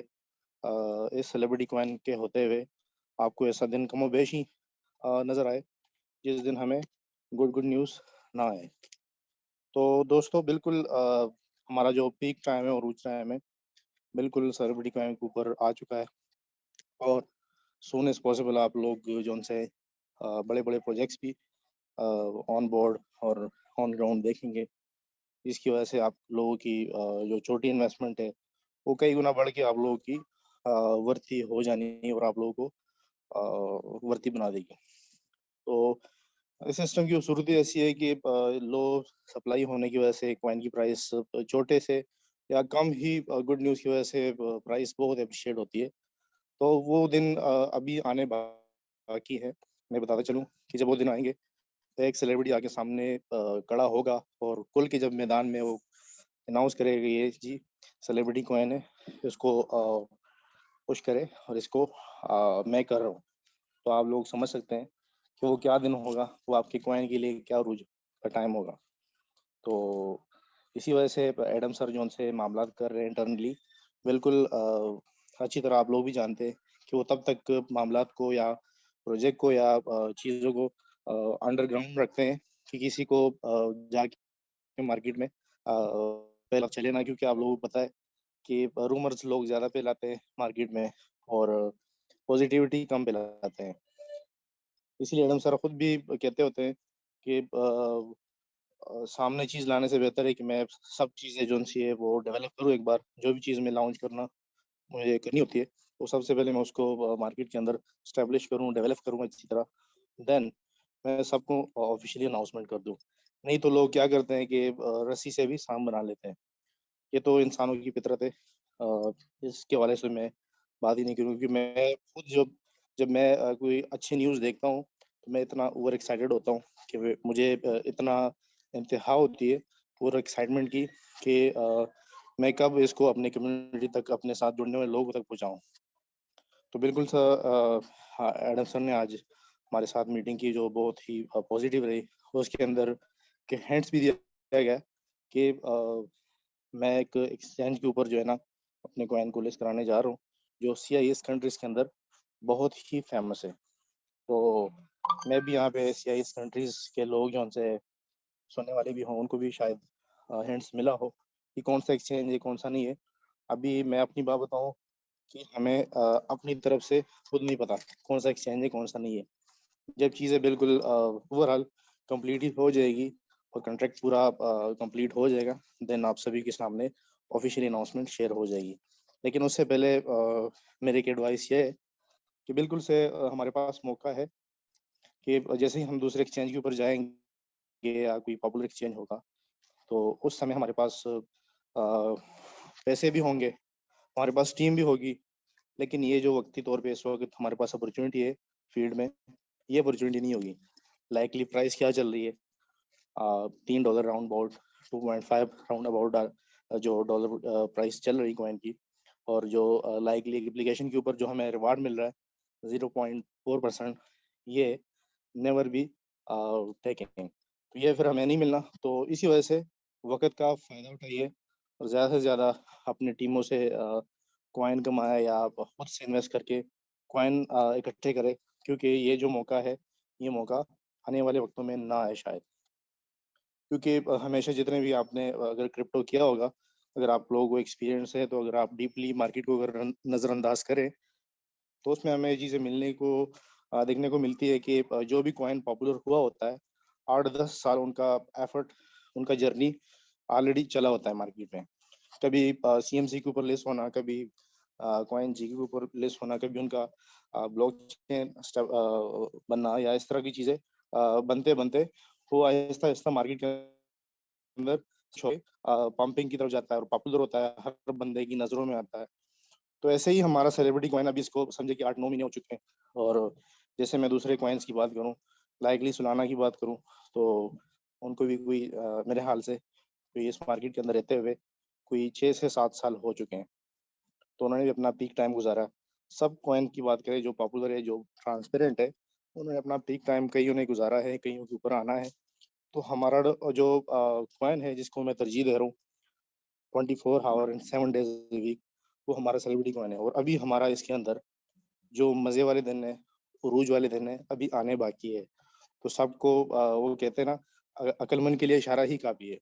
इस सेलिब्रिटी कॉइन के होते हुए आपको ऐसा दिन कमोबेश ही नजर आए जिस दिन हमें गुड न्यूज़ ना आए। तो दोस्तों, बिल्कुल हमारा जो पीक टाइम है और ऊंच टाइम है बिल्कुल सेलिब्रिटी कॉइन के ऊपर आ चुका है और सून एज पॉसिबल आप लोग जो उनसे बड़े बड़े प्रोजेक्ट्स भी ऑन बोर्ड और ऑन ग्राउंड देखेंगे, जिसकी वजह से आप लोगों की जो छोटी इन्वेस्टमेंट है वो कई गुना बढ़ के आप लोगों की वर्ती हो जानी और आप लोगों को वर्ती बना देगी। तो इस सिस्टम की खूबसूरती ऐसी है कि लो सप्लाई होने की वजह से कॉइन की प्राइस छोटे से या कम ही गुड न्यूज़ की वजह से प्राइस बहुत अप्रिशिएट होती है। तो वो दिन अभी आने बाकी है। मैं बताता चलूँ कि जब वो दिन आएंगे तो एक सेलिब्रिटी आके सामने खड़ा होगा और खुल के जब मैदान में वो अनाउंस करेगा ये जी सेलिब्रिटी कॉइन है, इसको पुश करे और इसको मैं कर रहा हूँ। तो आप लोग समझ सकते हैं कि वो क्या दिन होगा, वो आपके कॉइन के लिए क्या रोज का टाइम होगा। तो इसी वजह से एडम सर जो उनसे मामला कर रहे हैं इंटरनली, बिल्कुल अच्छी तरह आप लोग भी जानते हैं कि वो तब तक मामला को या प्रोजेक्ट को या चीज़ों को अंडरग्राउंड रखते हैं कि किसी को जाके मार्केट में पहला चले ना, क्योंकि आप लोगों को पता है कि रूमर्स लोग ज़्यादा फैलाते हैं मार्केट में और पॉजिटिविटी कम फैलाते हैं। इसलिए एडम सर खुद भी कहते होते हैं कि सामने चीज़ लाने से बेहतर है कि मैं सब चीज़ें जो सी है वो डेवलप करूँ एक बार। जो भी चीज़ मैं लॉन्च करना मुझे करनी होती है, तो सबसे पहले मैं उसको मार्केट के अंदर एस्टेब्लिश करूँ, डेवलप करूँ अच्छी तरह, देन मैं सबको ऑफ़िशियली अनाउंसमेंट कर दूँ। नहीं तो लोग क्या करते हैं कि रस्सी से भी सांप बना लेते हैं। ये तो इंसानों की फितरत है। इसके हवाले से मैं बात ही नहीं करूँ, क्योंकि मैं खुद जब जब मैं कोई अच्छी न्यूज़ देखता हूँ, तो मैं इतना ओवर एक्साइटेड होता हूँ कि वे मुझे इतना इंतहा होती है ओवर एक्साइटमेंट की कि मैं कब इसको अपनी कम्युनिटी तक, अपने साथ जुड़ने वाले लोगों तक पहुँचाऊँ। तो बिल्कुल सर, हाँ, एडम सर ने आज हमारे साथ मीटिंग की जो बहुत ही पॉजिटिव रही। उसके अंदर के हिंट्स भी दिया गया कि मैं एक एक्सचेंज के ऊपर जो है ना अपने कॉइन को लिस्ट कराने जा रहा हूँ, जो CIS कंट्रीज़ के अंदर बहुत ही फ़ेमस है। तो मैं भी यहाँ पे CIS कंट्रीज़ के लोग जो उनसे सुनने वाले भी हों, उनको भी शायद हिंट्स मिला हो कि कौन-सा एक्सचेंज है, कौन-सा नहीं है। अभी मैं अपनी बात बताऊँ कि हमें अपनी तरफ से खुद नहीं पता कौन-सा एक्सचेंज है, कौन-सा नहीं है। जब चीज़ें बिल्कुल ओवरऑल कंप्लीट ही हो जाएगी और कॉन्ट्रैक्ट पूरा कंप्लीट हो जाएगा, देन आप सभी के सामने ऑफ़िशियली अनाउंसमेंट शेयर हो जाएगी। लेकिन उससे पहले मेरी एक एडवाइस ये है कि बिल्कुल से हमारे पास मौका है कि जैसे ही हम दूसरे एक्सचेंज के ऊपर जाएँगे या कोई पॉपुलर एक्सचेंज होगा, तो उस समय हमारे पास पैसे भी होंगे, हमारे पास टीम भी होगी। लेकिन ये जो वक़्ती तौर पे इस वक़्त हमारे पास अपॉर्च्युनिटी है फ़ील्ड में, ये अपॉर्च्युनिटी नहीं होगी। लाइकली प्राइस क्या चल रही है? $3 राउंड अबाउट, 2.5 राउंड अबाउट जो डॉलर प्राइस चल रही कॉइन की, और जो लाइकली एप्लीकेशन के ऊपर जो हमें रिवार्ड मिल रहा है 0.4%, ये नेवर बी टेकिंग। तो ये फिर हमें नहीं मिलना। तो इसी वजह से वक़्त का फ़ायदा उठाइए और ज़्यादा से ज़्यादा अपनी टीमों से कॉइन कमाएँ या आप खुद से इन्वेस्ट करके कॉइन इकट्ठे करें, क्योंकि ये जो मौका है, ये मौका आने वाले वक़्तों में ना आए शायद। क्योंकि हमेशा जितने भी आपने अगर क्रिप्टो किया होगा, अगर आप लोगों को एक्सपीरियंस है, तो अगर आप डीपली मार्केट को अगर नज़रअंदाज करें, तो उसमें हमें ये चीज़ें मिलने को देखने को मिलती है कि जो भी कॉइन पॉपुलर हुआ होता है, 8-10 साल उनका एफर्ट, उनका जर्नी ऑलरेडी चला होता है मार्केट में। कभी CMC के ऊपर लिस्ट होना, कभी कॉइन जी के ऊपर लिस्ट होना, कभी उनका ब्लॉकचेन बनना, या इस तरह की चीज़ें बनते-बनते वो आहिस्ता-आहिस्ता मार्केट के अंदर पंपिंग की तरफ जाता है और पॉपुलर होता है, हर बंदे की नज़रों में आता है। तो ऐसे ही हमारा सेलिब्रिटी कॉइन अभी इसको समझे कि 8-9 महीने हो चुके हैं, और जैसे मैं दूसरे कॉइन्स की बात करूँ, लाइकली सोलाना की बात करूँ, तो उनको भी कोई मेरे ख़्याल से कोई इस मार्केट के अंदर रहते हुए कोई 6 से 7 साल हो चुके हैं। तो उन्होंने भी अपना पीक टाइम गुज़ारा है। सब कॉइन की बात करें जो पॉपुलर है, जो ट्रांसपेरेंट है, उन्होंने अपना पीक टाइम कइयों ने गुज़ारा है, कइयों के ऊपर आना है। तो हमारा जो कॉइन है जिसको मैं तरजीह दे रहा हूँ 24 हावर एंड 7 डेज़ अ वीक, वो हमारा सेलिब्रिटी कॉइन है, और अभी हमारा इसके अंदर जो मज़े वाले दिन हैं, उरूज वाले दिन हैं, अभी आने बाकी है। तो सबको वो कहते हैं ना, अक्लमंद के लिए इशारा ही काफ़ी है।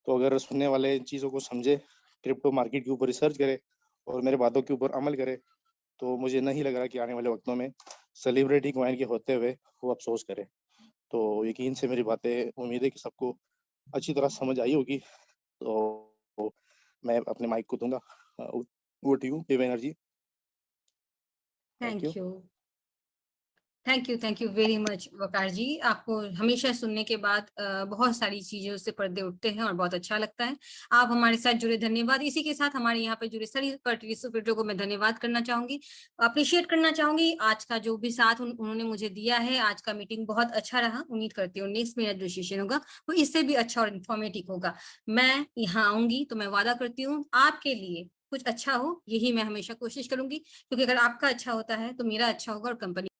तो अगर सुनने वाले इन चीज़ों को समझे, क्रिप्टो मार्केट के ऊपर रिसर्च करे और मेरे बातों के ऊपर अमल करे, तो मुझे नहीं लग रहा कि आने वाले वक़्तों में सेलिब्रिटी कॉइन के होते हुए वो अफ़सोस करे। तो यकीन से मेरी बातें, उम्मीद है कि सबको अच्छी तरह समझ आई होगी। तो मैं अपने माइक को दूँगा over to you, P Banerjee. Thank you. Thank you very much Waqar ji. आपको हमेशा सुनने के बाद बहुत सारी चीज़ों से पर्दे उठते हैं और बहुत अच्छा लगता है। आप हमारे साथ जुड़े, धन्यवाद। इसी के साथ हमारे यहाँ पे जुड़े सभी पार्टिसिपेंटों को मैं धन्यवाद करना चाहूँगी, अप्रिशिएट करना चाहूँगी। आज का जो भी साथ उन्होंने मुझे दिया है, आज का मीटिंग बहुत अच्छा रहा। उम्मीद करती हूँ नेक्स्ट मेरा जो सेशन होगा वो इससे भी अच्छा और इन्फॉर्मेटिव होगा। मैं यहाँ आऊँगी तो मैं वादा करती हूँ आपके लिए कुछ अच्छा हो, यही मैं हमेशा कोशिश करूँगी, क्योंकि अगर आपका अच्छा होता है तो मेरा अच्छा होगा और कंपनी